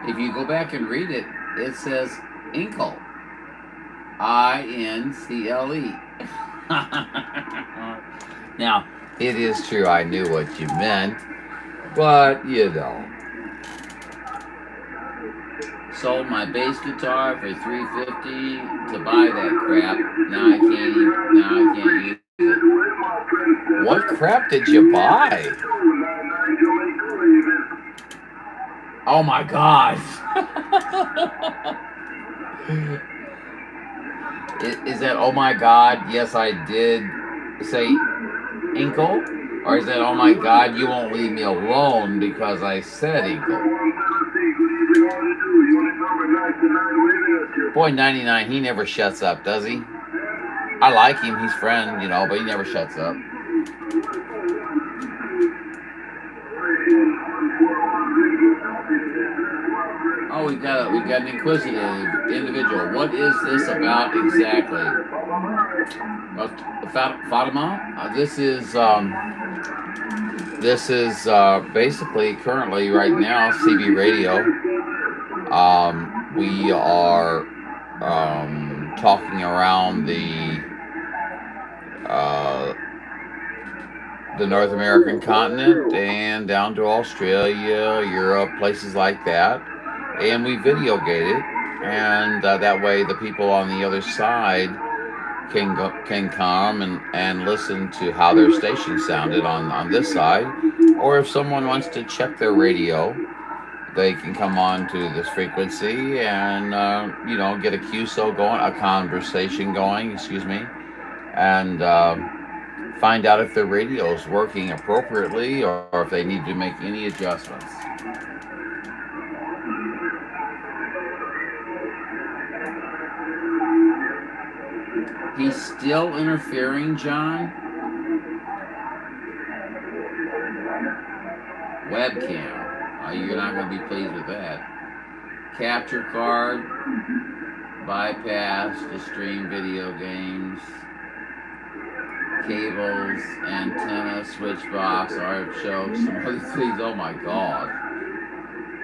If you go back and read it, it says Inkle. I-N-C-L-E. Now, it is true I knew what you meant, but you know. Sold my bass guitar for $350 to buy that crap. Now I can't use it. What crap did you buy? Oh my gosh. Is that oh my god, yes I did say inkle? Or is that oh my god, you won't leave me alone because I said inkle? Boy, 99, he never shuts up, does he? I like him, he's friend, but he never shuts up. Oh, we've got an inquisitive individual. What is this about exactly? Fatima? This is basically currently right now CB Radio. We are talking around the North American continent and down to Australia, Europe, places like that. And we video gate it, and that way the people on the other side can come and listen to how their station sounded on this side. Or if someone wants to check their radio, they can come on to this frequency and, get a QSO going, a conversation going, and find out if their radio is working appropriately or if they need to make any adjustments. He's still interfering, John? Webcam. You're not going to be pleased with that. Capture card. Bypass to stream video games. Cables. Antenna. Switch box. RF choke. Some other things. Oh my God.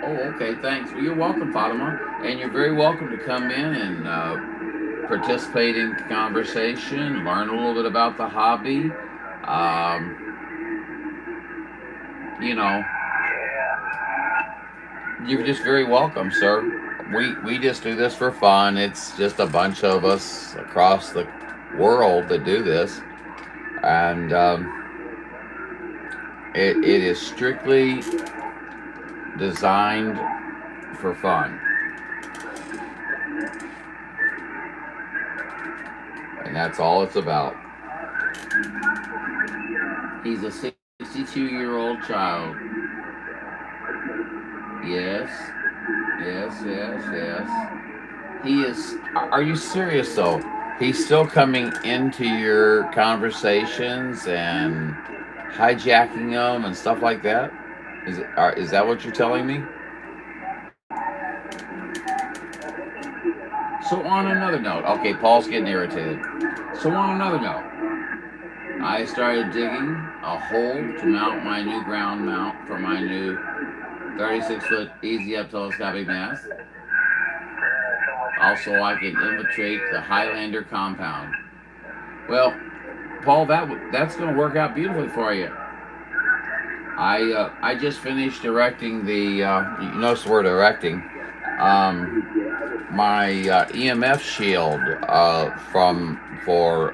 Oh, okay. Thanks. Well, you're welcome, Fatima. And you're very welcome to come in and participate in conversation, learn a little bit about the hobby. you know, Yeah. you're just very welcome, sir. We just do this for fun. It's just a bunch of us across the world that do this, and it is strictly designed for fun, and that's all it's about. He's a 62-year-old child. Yes, yes. He is. Are you serious though? He's still coming into your conversations and hijacking them and stuff like that. Is that what you're telling me? So on another note, okay, Paul's getting irritated. So on another note, I started digging a hole to mount my new ground mount for my new 36-foot easy up telescopic mast. Also, I can infiltrate the Highlander compound. Well, Paul, that's going to work out beautifully for you. I just finished erecting the. You notice the word erecting. My EMF shield for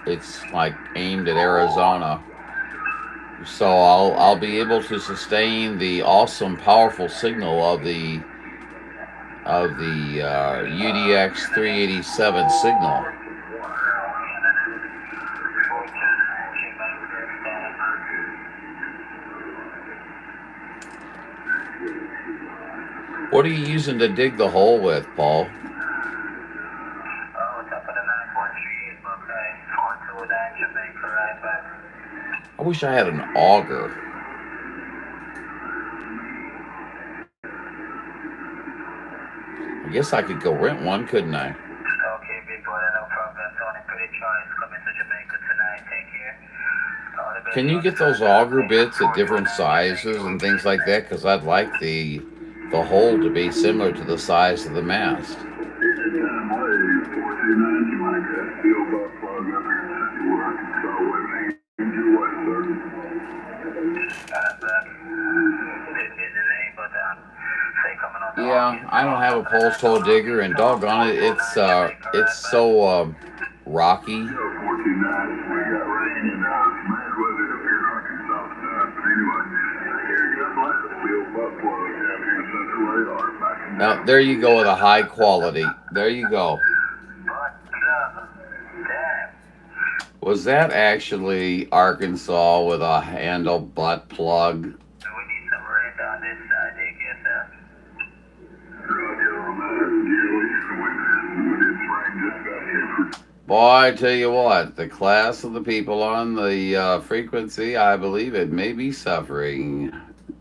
it's like aimed at Arizona. So I'll be able to sustain the awesome, powerful signal of the UDX 387 signal. What are you using to dig the hole with, Paul? I wish I had an auger. I guess I could go rent one, couldn't I? Okay, big boy, no problem. Tony, pretty choice. Coming to Jamaica tonight. Take care. Can you get those auger bits at different sizes and things like that? Because I'd like the hole to be similar to the size of the mast. Yeah, I don't have a post hole digger, and doggone it, it's so rocky. Now, there you go with a high quality. There you go. Was that actually Arkansas with a handle butt plug? We need some rain on this side, Boy, I tell you what, the class of the people on the frequency, I believe it may be suffering.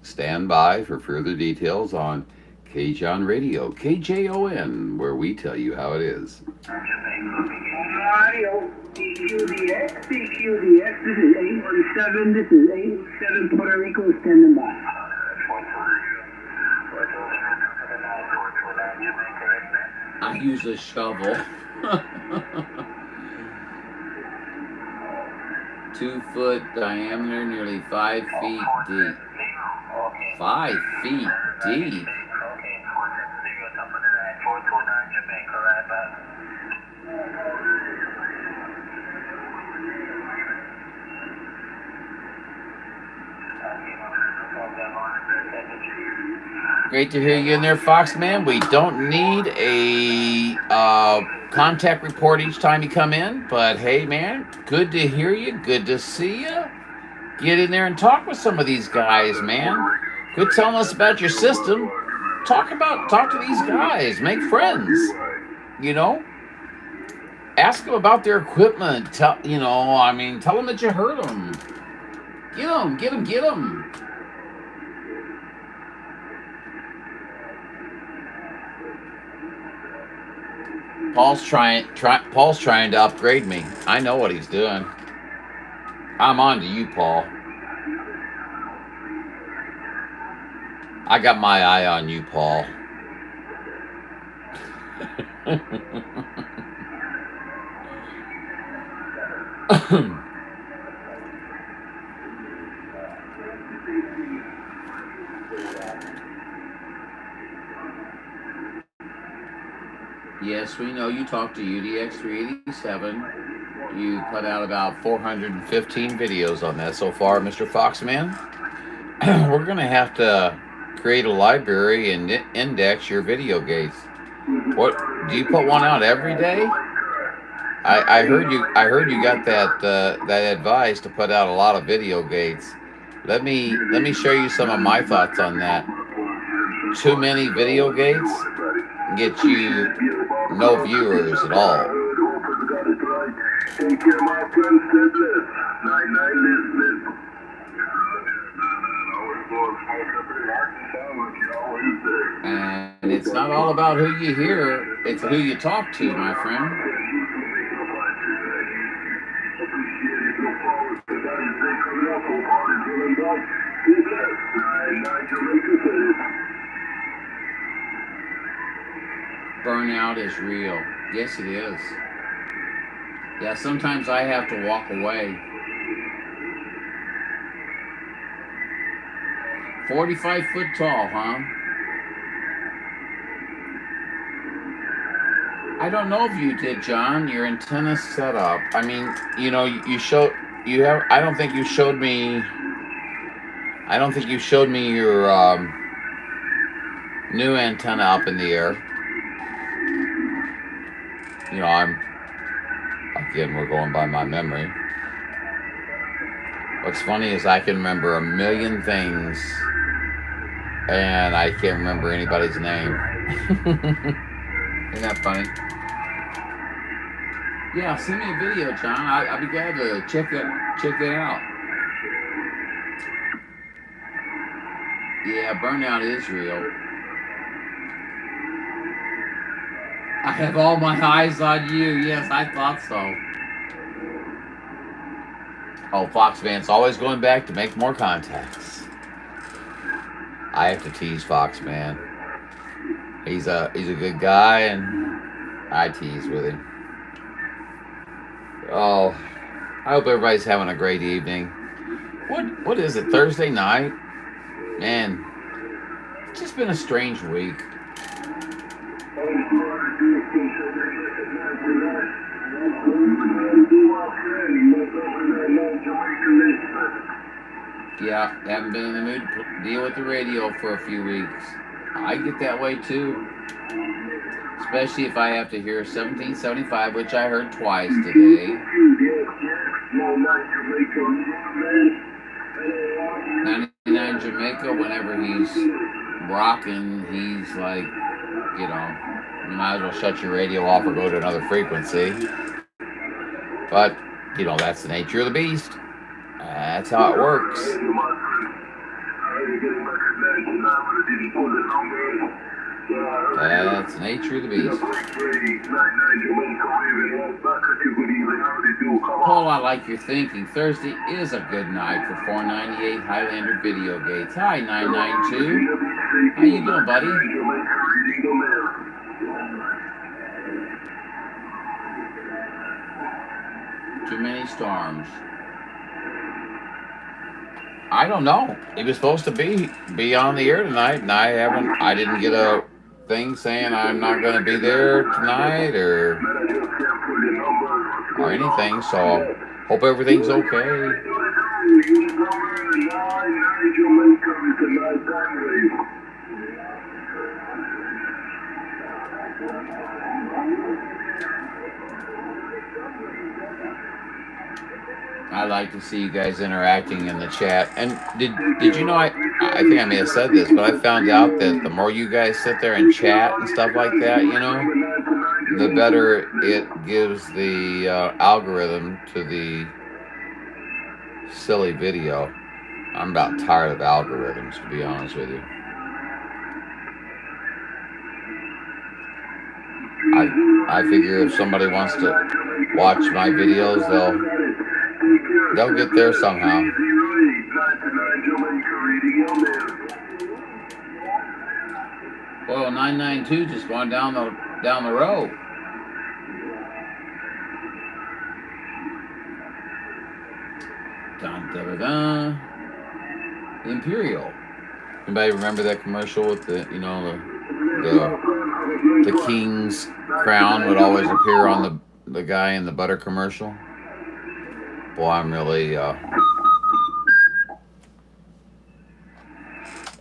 Stand by for further details on KJON Radio, KJON, where we tell you how it is. Radio, CQDX, CQDX, this is 817, this is 87 Puerto Rico, standing by. I use a shovel. 2 foot diameter, nearly 5 feet deep. 5 feet deep? Great to hear you in there, Fox Man. We don't need a contact report each time you come in, but hey, man, good to hear you. Good to see you. Get in there and talk with some of these guys, man. Quit telling us about your system. Talk to these guys. Make friends. You know, ask them about their equipment. Tell them that you heard them. Get them. Paul's trying to upgrade me. I know what he's doing. I'm on to you, Paul. I got my eye on you, Paul. Yes, we know you talked to UDX 387. You put out about 415 videos on that so far, Mr. Foxman. We're going to have to create a library and index your video gates. What do you put one out every day? I heard you. I heard you got that advice to put out a lot of video gates. Let me show you some of my thoughts on that. Too many video gates get you no viewers at all. And it's not all about who you hear, it's who you talk to, my friend. Burnout is real. Yes, it is. Yeah, sometimes I have to walk away. 45 foot tall, huh? I don't know if you did, John, your antenna setup. I mean, you know, I don't think you showed me your new antenna up in the air. You know, we're going by my memory. What's funny is I can remember a million things and I can't remember anybody's name. Isn't that funny? Yeah, send me a video, John. I'd be glad to check that out. Yeah, burnout is real. I have all my eyes on you. Yes, I thought so. Oh, Foxman's always going back to make more contacts. I have to tease Foxman. He's a good guy, and I tease with him. Oh, I hope everybody's having a great evening. What is it, Thursday night? Man, it's just been a strange week. Yeah, haven't been in the mood to deal with the radio for a few weeks. I get that way too. Especially if I have to hear 1775, which I heard twice today. 99 Jamaica, whenever he's rocking, he's like, you know, you might as well shut your radio off or go to another frequency. But, you know, that's the nature of the beast. That's how it works. That's the nature of the beast. Paul, I like your thinking. Thursday is a good night for 498 Highlander video gates. Hi, 992. How you doing, buddy? Too many storms. I don't know. He was supposed to be on the air tonight, and I didn't get a thing saying I'm not going to be there tonight or anything, so hope everything's okay. I like to see you guys interacting in the chat. And did you know, I think I may have said this, but I found out that the more you guys sit there and chat and stuff like that, you know, the better it gives the algorithm to the silly video. I'm about tired of algorithms, to be honest with you. I figure if somebody wants to watch my videos, they'll get there somehow. Well, 992 just going down the road. Dun, dun, dun, dun. Imperial. Anybody remember that commercial with the the king's crown would always appear on the guy in the butter commercial. Boy, I'm really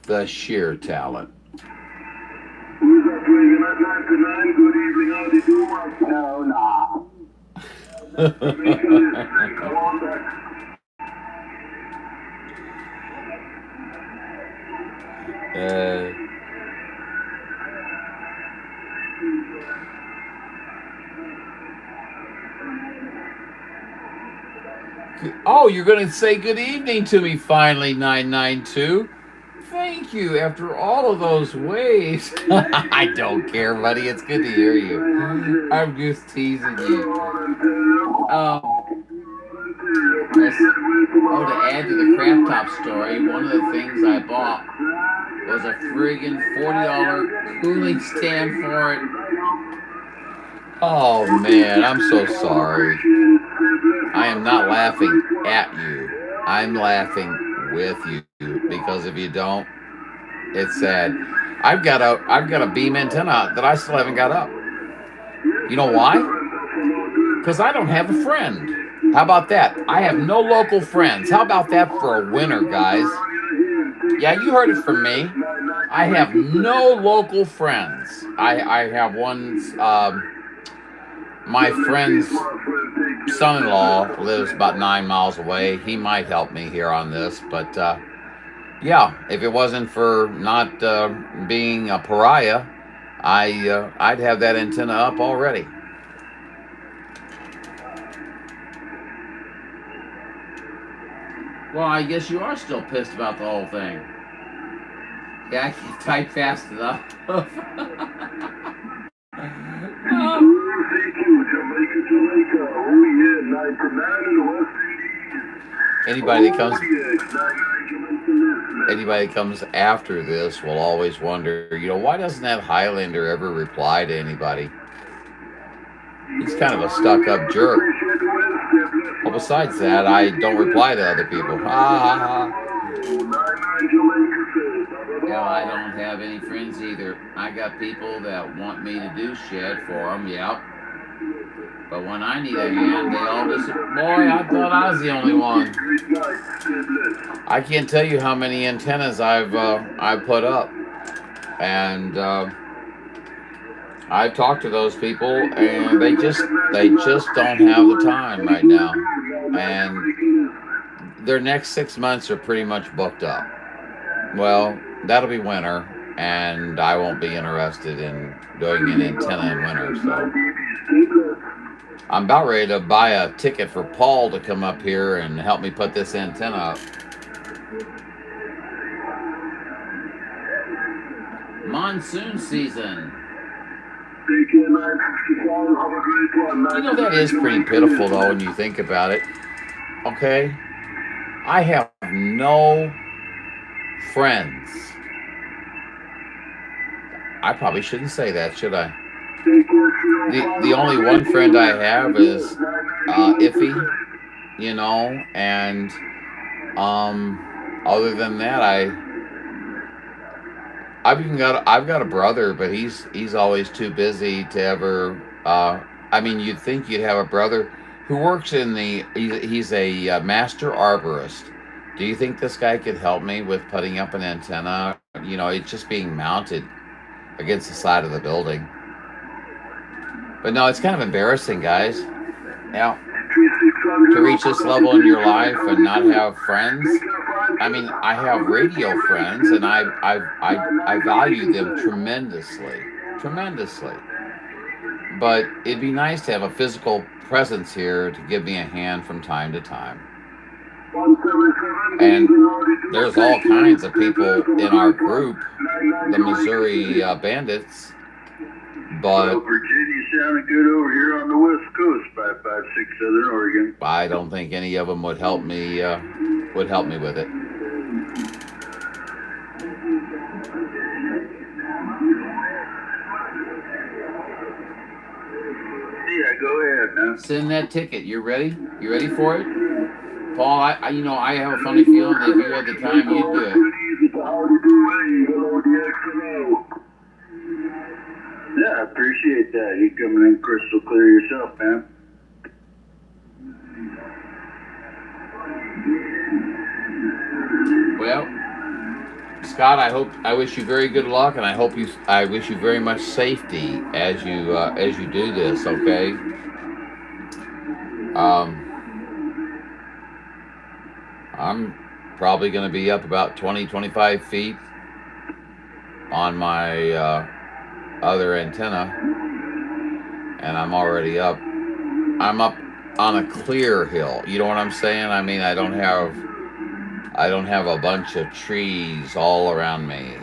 the sheer talent. No, nah. Oh, you're going to say good evening to me finally, 992. Thank you. After all of those waves. I don't care, buddy. It's good to hear you. I'm just teasing you. To add to the crap top story, one of the things I bought was a friggin' $40 cooling stand for it. Oh man, I'm so sorry. I am not laughing at you. I'm laughing with you, because if you don't, it's sad. I've got a beam antenna that I still haven't got up. You know why? Because I don't have a friend. How about that? I have no local friends. How about that for a winner, guys? Yeah, you heard it from me. I have no local friends. I have one. My friend's son-in-law lives about 9 miles away. He might help me here on this, but yeah, if it wasn't for not being a pariah, I'd have that antenna up already. Well, I guess you are still pissed about the whole thing. Yeah, I can't type fast enough. Anybody that comes after this will always wonder, why doesn't that Highlander ever reply to anybody? He's kind of a stuck-up jerk. Well, besides that, I don't reply to other people. Yeah, I don't have any friends either. I got people that want me to do shit for them, yep. But when I need a hand, they all just, boy, I thought I was the only one. I can't tell you how many antennas I've put up. And I've talked to those people, and they just don't have the time right now. And their next 6 months are pretty much booked up. Well, that'll be winter, and I won't be interested in doing an antenna in winter, so I'm about ready to buy a ticket for Paul to come up here and help me put this antenna up. Monsoon season. That is pretty pitiful, though, when you think about it. Okay? I have no friends. I probably shouldn't say that, should I? The only one friend I have is Iffy, and other than that, I've got a brother, but he's always too busy to ever. You'd think you'd have a brother who works in he's a master arborist. Do you think this guy could help me with putting up an antenna? It's just being mounted against the side of the building. But no, it's kind of embarrassing, guys. Now, to reach this level in your life and not have friends. I have radio friends, and I value them tremendously. But it'd be nice to have a physical presence here to give me a hand from time to time. And there's all kinds of people in our group, the Missouri Bandits. But Virginia sounded good over here on the West Coast, 556 Southern Oregon. I don't think any of them would help me with it. Yeah, go ahead, man. Send that ticket. You ready? You ready for it? Paul, I have a funny feeling that if you had the time, you'd do it. Yeah, Yeah, I appreciate that. You coming in crystal clear yourself, man. Well, Scott, I wish you very good luck, and I wish you very much safety as you do this. Okay. I'm probably going to be up about 20-25 feet on my other antenna, and I'm already up. I'm up on a clear hill. You know what I'm saying? I mean, I don't have a bunch of trees all around me.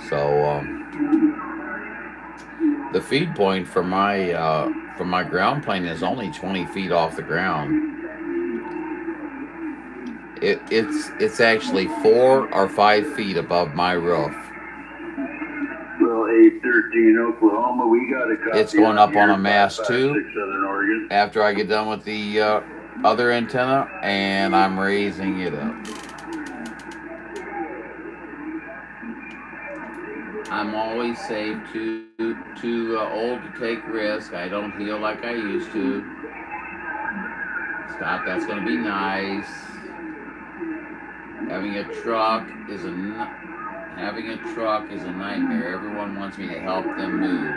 So the feed point for my ground plane is only 20 feet off the ground. It's actually 4 or 5 feet above my roof. Well, 813 Oklahoma, we got a copy. It's going up on a mast 556 too. Southern Oregon. After I get done with the other antenna, and I'm raising it up. I'm always safe, too old to take risk. I don't heal like I used to. Scott, that's going to be nice. Having a truck is a nightmare. Everyone wants me to help them move.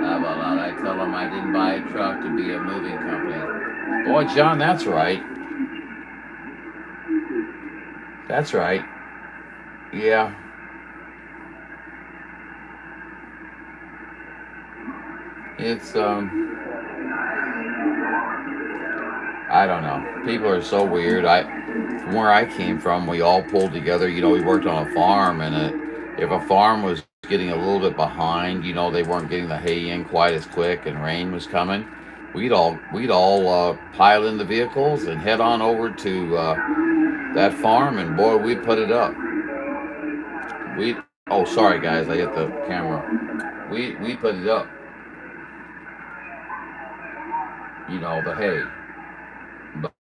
Blah, blah, blah. I tell them I didn't buy a truck to be a moving company. Boy, John, that's right. That's right. Yeah. It's, I don't know. People are so weird. From where I came from, we all pulled together. You know, we worked on a farm, and if a farm was getting a little bit behind, you know, they weren't getting the hay in quite as quick, and rain was coming, we'd all pile in the vehicles and head on over to that farm, and boy, we'd put it up. Oh, sorry guys, I hit the camera. We put it up. You know, the hay.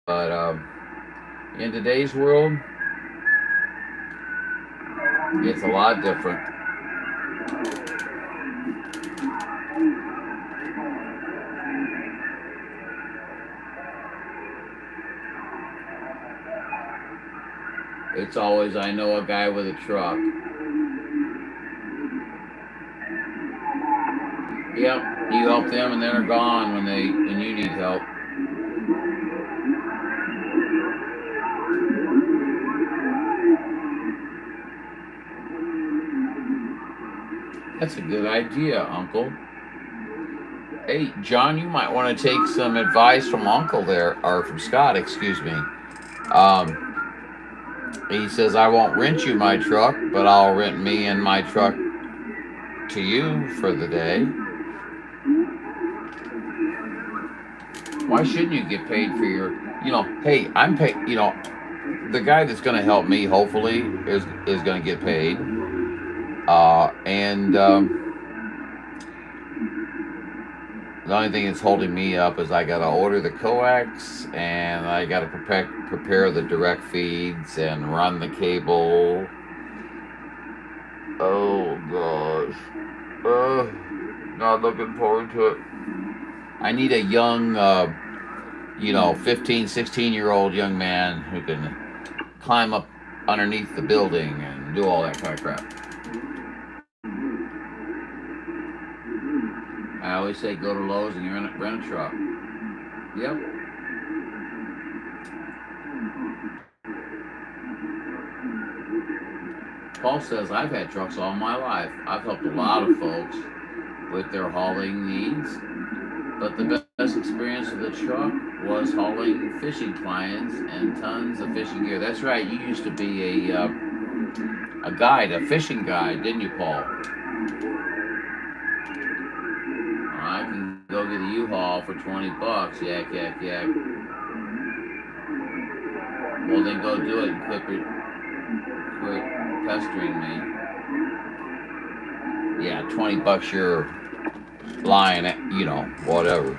But in today's world, it's a lot different. It's always, I know a guy with a truck. Yep, you help them and they're gone when you need help. That's a good idea, Uncle. Hey, John, you might want to take some advice from Uncle there, or from Scott, excuse me. He says, I won't rent you my truck, but I'll rent me and my truck to you for the day. Why shouldn't you get paid for your, hey, I'm paid, the guy that's going to help me, hopefully, is going to get paid. The only thing that's holding me up is I got to order the coax, and I got to prepare the direct feeds and run the cable. Oh gosh, not looking forward to it. I need a young, 15, 16-year-old young man who can climb up underneath the building and do all that kind of crap. I always say go to Lowe's and you rent a truck. Yep. Paul says, I've had trucks all my life. I've helped a lot of folks with their hauling needs, but the best experience with the truck was hauling fishing clients and tons of fishing gear. That's right, you used to be a guide, a fishing guide, didn't you, Paul? I can go get a U-Haul for $20. Yak, yak, yak. Well, then go do it and quit pestering me. Yeah, $20 you're lying at, whatever.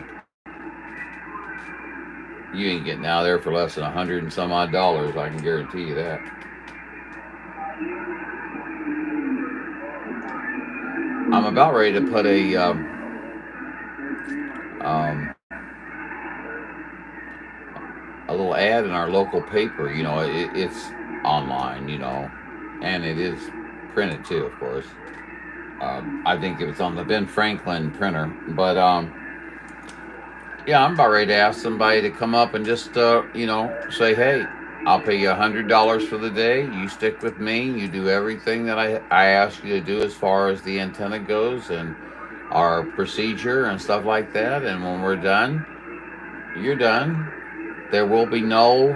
You ain't getting out of there for less than $100 and some odd, I can guarantee you that. I'm about ready to put um, a little ad in our local paper. You know, it's online, you know, and it is printed too, of course. I think it was on the Ben Franklin printer, but yeah, I'm about ready to ask somebody to come up and just you know, say, hey, I'll pay you $100 for the day. You stick with me. You do everything that I ask you to do as far as the antenna goes and our procedure and stuff like that. And when we're done, you're done. There will be no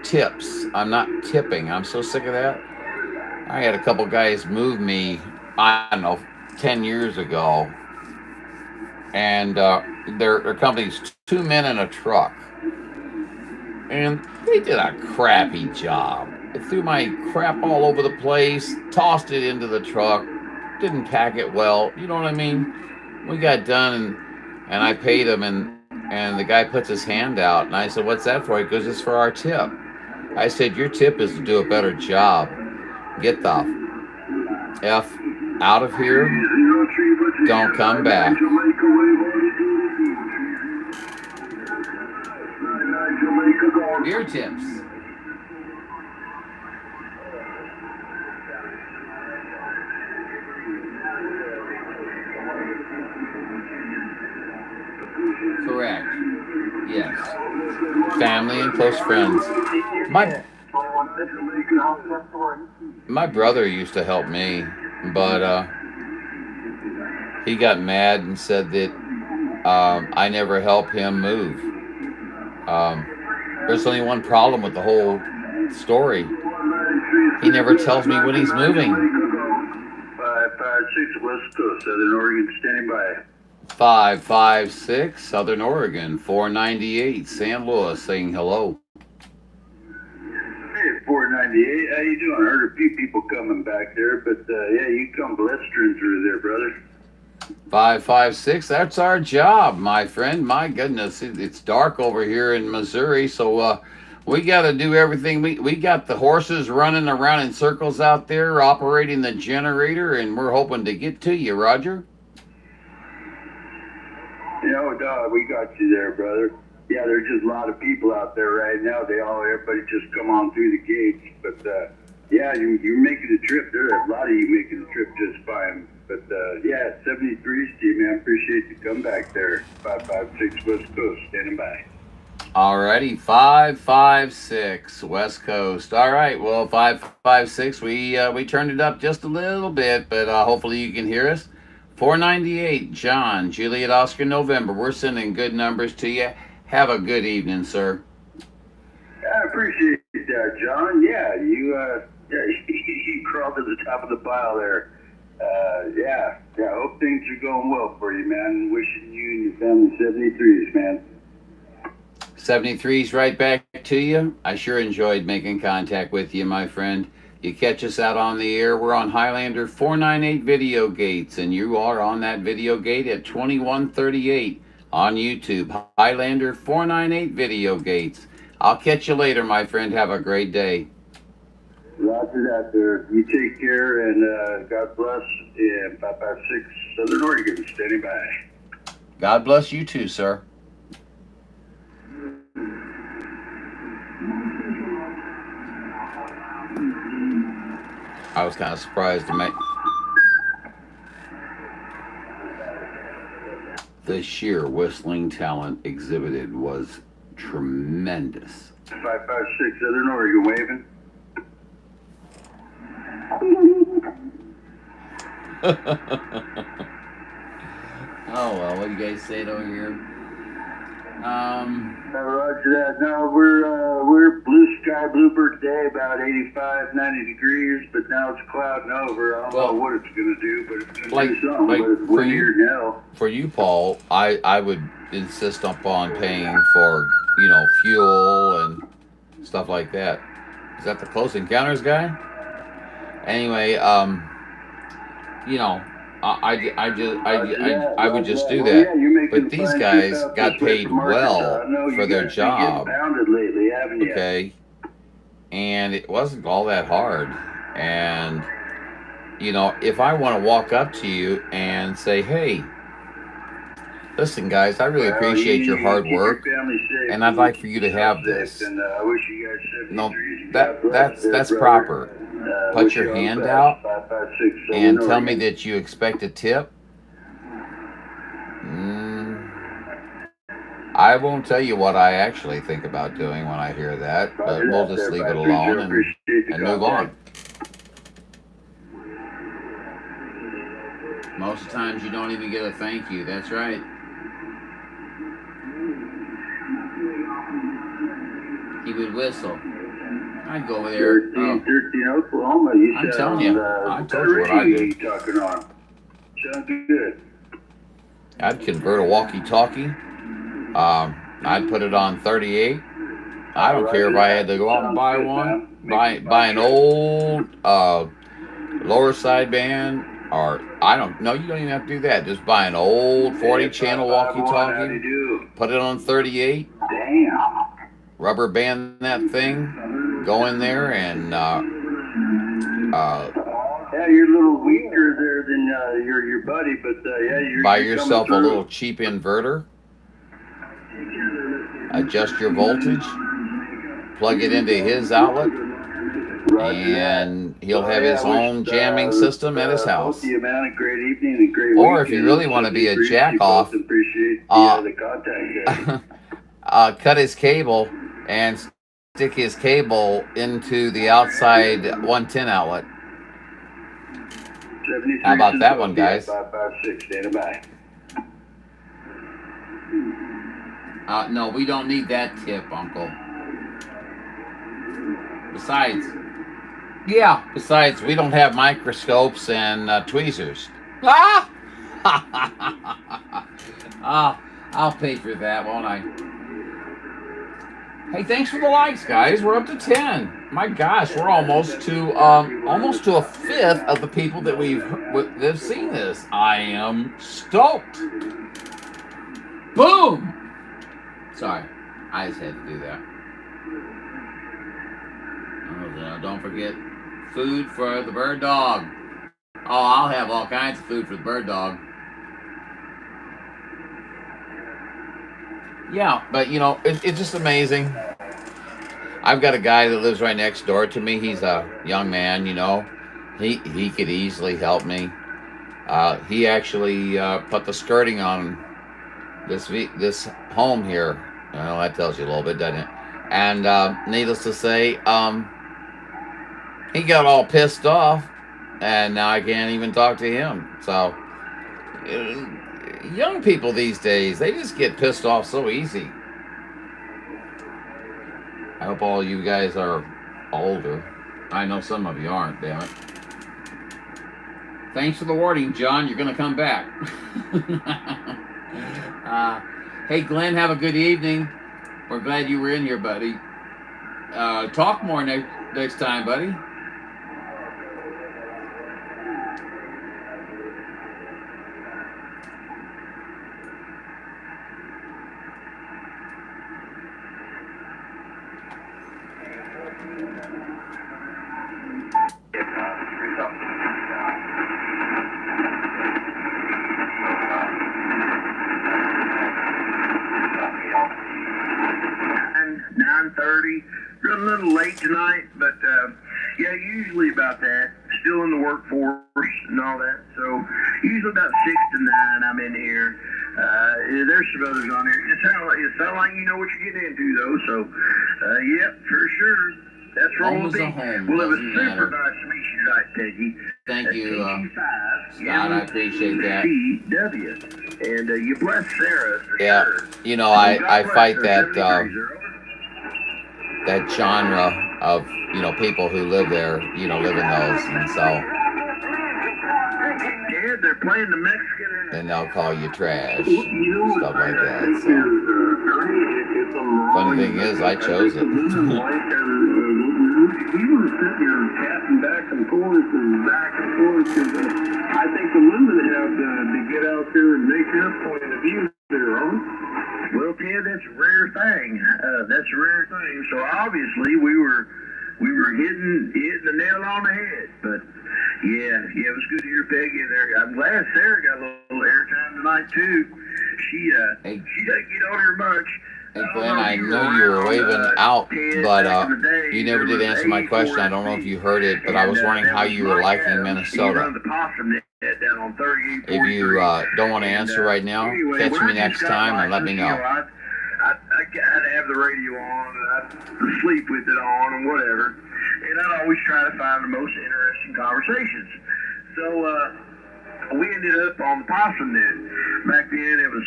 tips. I'm not tipping. I'm so sick of that. I had a couple guys move me, I don't know, 10 years ago, and their company's two men in a truck. And they did a crappy job. They threw my crap all over the place, tossed it into the truck, didn't pack it well. You know what I mean? We got done, and I paid him, and the guy puts his hand out, and I said, what's that for? He goes, it's for our tip. I said, your tip is to do a better job. Get the F out of here. Don't come back. Your tips. Correct. Yes. Family and close friends. My brother used to help me, but he got mad and said that I never help him move. There's only one problem with the whole story. He never tells me when he's moving. 556 West Coast, Southern Oregon, standing by. 556 Southern Oregon, 498 San Luis, saying hello. Hey, 498, how you doing? I heard a few people coming back there, but yeah, you come blistering through there, brother. 556, that's our job, my friend. My goodness, it's dark over here in Missouri, so we got to do everything. We got the horses running around in circles out there, operating the generator, and we're hoping to get to you, Roger. No, dog, we got you there, brother. Yeah, there's just a lot of people out there right now. Everybody just come on through the gates. But yeah, you're making the trip. There are a lot of you making the trip just fine. But yeah, 73, Steve, man, appreciate the comeback there. 556 West Coast, standing by. Alrighty, 556 West Coast. All right, well, 556, we turned it up just a little bit, but hopefully you can hear us. 498, John, Juliet, Oscar, November. We're sending good numbers to you. Have a good evening, sir. I appreciate that, John. Yeah, you crawled to the top of the pile there. Yeah, I hope things are going well for you, man. Wishing you and your family 73s, man. 73's right back to you. I sure enjoyed making contact with you, my friend. You catch us out on the air. We're on Highlander 498 Video Gates, and you are on that video gate at 2138 on YouTube. Highlander 498 Video Gates. I'll catch you later, my friend. Have a great day. Roger that, there. You take care, and God bless. And 556 Southern Oregon, standing by. God bless you too, sir. I was kind of surprised to make the sheer whistling talent exhibited was tremendous. 556 Southern Oregon, waving. Oh well, what do you guys say over here? Roger that. No, we're blue sky, bluebird day, about 85, 90 degrees, but now it's clouding over. I don't know what it's going to do, but it's going to do something. But it's windier now. For you, Paul, I would insist upon paying for, you know, fuel and stuff like that. Is that the Close Encounters guy? Anyway, you know, I would just do that. But these guys got paid well for their job. Lately, haven't you? Okay. And it wasn't all that hard. And you know, if I want to walk up to you and say, hey, listen, guys, I really appreciate your hard keep your work, family safe. and I'd like for you to Yourself have safe, this. and I wish you guys safe No, dreams. that God bless there, that's brother. proper. Wish Put you your all the hand best. out 556 and tell me Oregon. that you expect a tip. Mm, I won't tell you what I actually think about doing when I hear that, but Roger we'll that just there, leave it 530. alone Appreciate the and move on. contact. Most of the times you don't even get a thank you. That's right. He would whistle. I'd go over there. 13 Oklahoma. You I'm said telling you, I told you what I radio do. you talking on. Sounds good. I'd convert a walkie-talkie. I'd put it on 38. I don't care if I had to go out and buy one, buy an old lower sideband, or I don't. No, you don't even have to do that. Just buy an old 40-channel walkie-talkie. Put it on 38. Damn. Rubber band that thing. Go in there and yeah, you're a little weaker there than your buddy, but yeah, you're buy you're yourself a coming little cheap inverter. Adjust your voltage. Plug it into his outlet, and he'll have his own jamming system at his house. Both of you, man, a great evening and a great Or if you weekend. really want to be a jack off, Appreciate the contact there. cut his cable and stick his cable into the outside 110 outlet. How about that one, guys? 556, stand by. No, we don't need that tip, Uncle. Besides, we don't have microscopes and tweezers. Ah! I'll pay for that, won't I? Hey, thanks for the likes, guys. We're up to 10. My gosh, we're almost to a fifth of the people that have seen this. I am stoked. Boom! Sorry, I just had to do that. Oh, don't forget food for the bird dog. Oh, I'll have all kinds of food for the bird dog. Yeah, but you know, it's just amazing. I've got a guy that lives right next door to me. He's a young man, you know. He could easily help me. He actually put the skirting on this home here. Well, that tells you a little bit, doesn't it? And needless to say, he got all pissed off, and now I can't even talk to him. So, young people these days, they just get pissed off so easy. I hope all you guys are older. I know some of you aren't, damn it. Thanks for the warning, John. You're going to come back. Hey, Glenn, have a good evening. We're glad you were in here, buddy. Talk more next time, buddy. A little late tonight, but yeah, usually about that. Still in the workforce and all that, so usually about 6 to 9 I'm in here. There's some others on here. It sounds like you know what you're getting into, though. So, yep, for sure. That's where we'll be. We'll have a super nice to meet you tonight, Peggy. Thank you, Scott. I appreciate that. CW, and you bless Sarah. Yeah, sure. You know, I fight that genre of, you know, people who live there, you know, live in those, and so. Yeah, they're playing the Mexican. And they'll call you trash, stuff like that. So, funny thing is, I chose it. He was sitting here tapping back and forth. Cause, I think the women have to get out there and make their point of view their own. Well, Ted, that's a rare thing. So obviously we were hitting the nail on the head. But Yeah, it was good to hear Peggy there. I'm glad Sarah got a little airtime tonight too. She Hey, she doesn't get on here much. hey Glenn, I know you were waving out, but you never did answer my question. I don't know if you heard it, but I was wondering how you were liking Minnesota. Down on 38, If you don't want to answer right now, anyway, catch when me I next just got time and let me licensed, know. I had to have the radio on, and I'd sleep with it on, and whatever. And I'd always try to find the most interesting conversations. So we ended up on the Possum Net. Back then, it was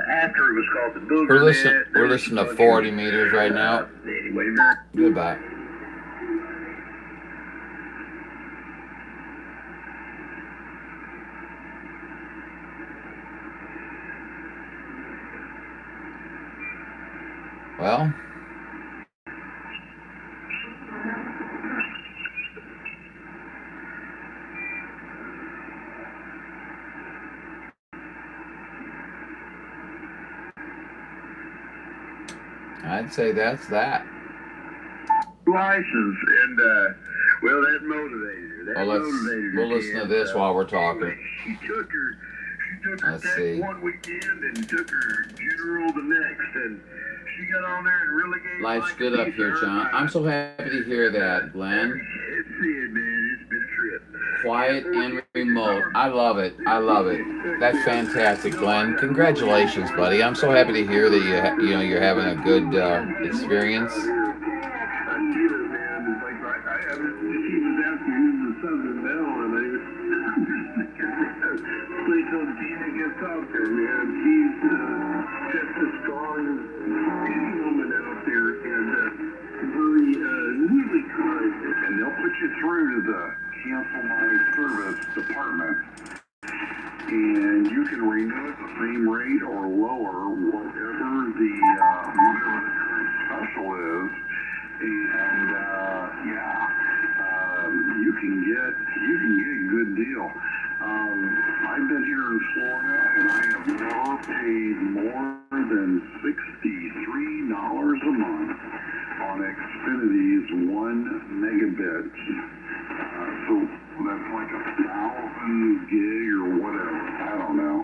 after it was called the Booger Net. We're listening to 40 meters right now. Anyway, Goodbye. Well, I'd say that's that. license, and well, that motivated her. We'll listen to this while we're talking. She took her Let's tech see. one weekend and took her general the next, and she got on there and really gave Life's like good a up piece here, of her John. mind. I'm so happy to hear that, Glenn. It's it, man. It's been a trip. Quiet and remote. I love it. I love it. That's fantastic, Glenn. Congratulations, buddy. I'm so happy to hear that you're having a good experience. And they'll put you through to the cancel my service department. And you can renew at the same rate or lower, whatever the current special is. And you can get a good deal. I've been here in Florida, and I have never paid more than $63 a month on Xfinity's 1 megabit. So that's like 1,000 gig or whatever. I don't know.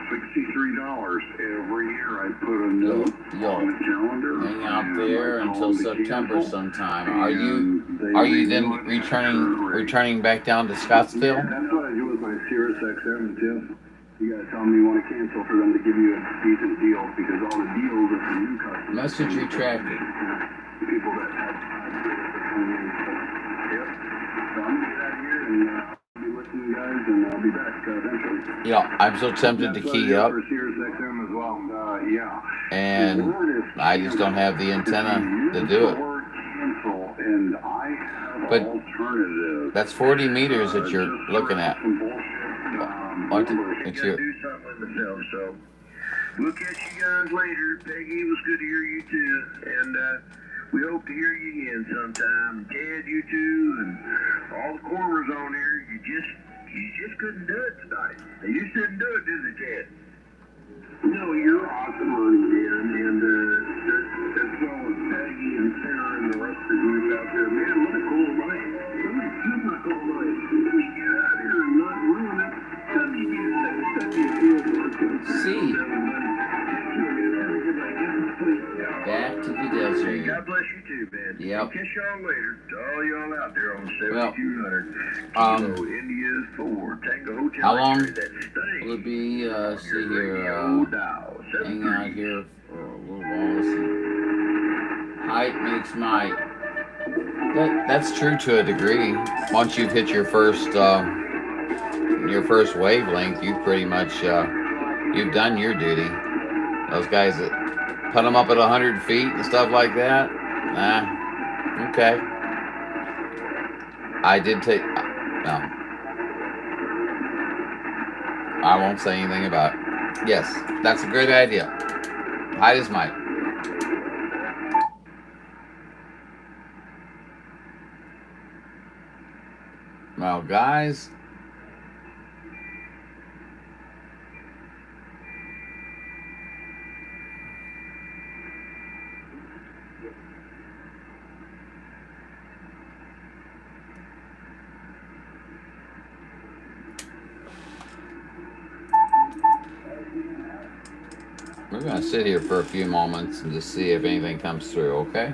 $63 every year. I put a note on the calendar. Hang out there until September sometime. Are you then returning back down to Scottsdale? That's what I do with my Sirius XM, Tiff. You gotta tell them you want to cancel for them to give you a decent deal, because all the deals are for new customers. Message retracted. People that have coming in. Yep. So I'm gonna get out of here and I'll be listening to you guys, and I'll be back eventually. Yeah, I'm so tempted to key up, For Sirius XM as well. Yeah. and I just don't have the antenna to do it. Cancel, and I have But alternative. that's 40 meters that you're looking at. It's your. Do something with myself, so we'll catch you guys later. Peggy, it was good to hear you too, and we hope to hear you again sometime. Ted, you too, and all the corners on here. You just couldn't do it tonight. You just didn't do it, did you, Ted? No, you're awesome on again, and as well as Peggy and Sarah and the rest of the group out there. Man, what a cool night. Really super cool night. We get out here and not ruin it. See. Back to the desert. God bless you too, man. Yep. Catch y'all later. To all y'all out there on Well, 7200. Kilo India 4 Tango Hotel. how long X-ray, that stinks. will it be? See here. Dial Hang out here for a little while. Listen. Height makes might. That's true to a degree. Once you've hit your first wavelength, you pretty much you've done your duty. Those guys that put them up at 100 feet and stuff like that, nah, okay. I did take no. I won't say anything about it. Yes, that's a great idea. Height is might. Well, guys, We're going to sit here for a few moments and just see if anything comes through, okay?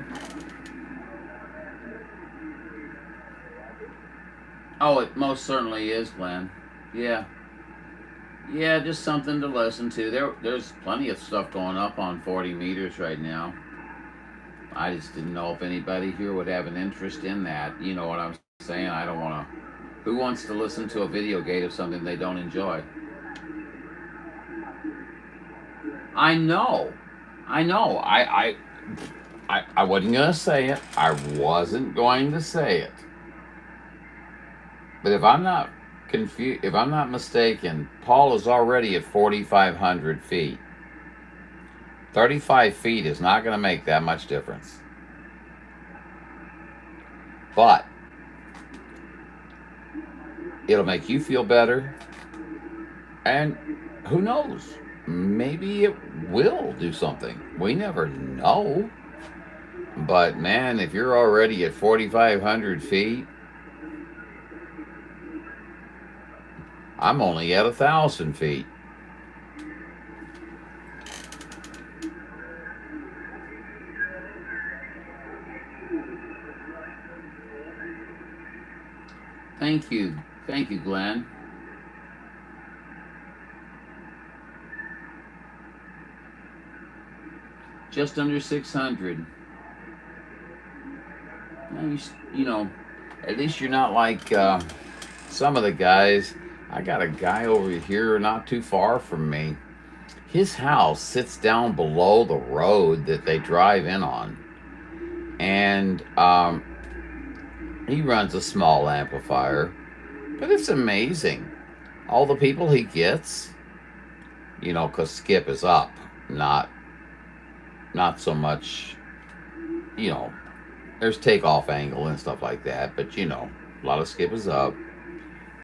Oh, it most certainly is, Glenn. Yeah. Yeah, just something to listen to. There's plenty of stuff going up on 40 meters right now. I just didn't know if anybody here would have an interest in that. You know what I'm saying? I don't want to... Who wants to listen to a video gate of something they don't enjoy? I know. I wasn't going to say it. I wasn't going to say it. But if I'm not confused, if I'm not mistaken, Paul is already at 4,500 feet. 35 feet is not going to make that much difference. But it'll make you feel better. And who knows? Maybe it will do something. We never know. But man, if you're already at 4,500 feet, I'm only at 1,000 feet. Thank you, Glenn. Just under 600. You know, at least you're not like some of the guys. I got a guy over here not too far from me. His house sits down below the road that they drive in on. And he runs a small amplifier. But it's amazing. All the people he gets, you know, because Skip is up, not so much, you know, there's takeoff angle and stuff like that, but you know, a lot of Skip is up.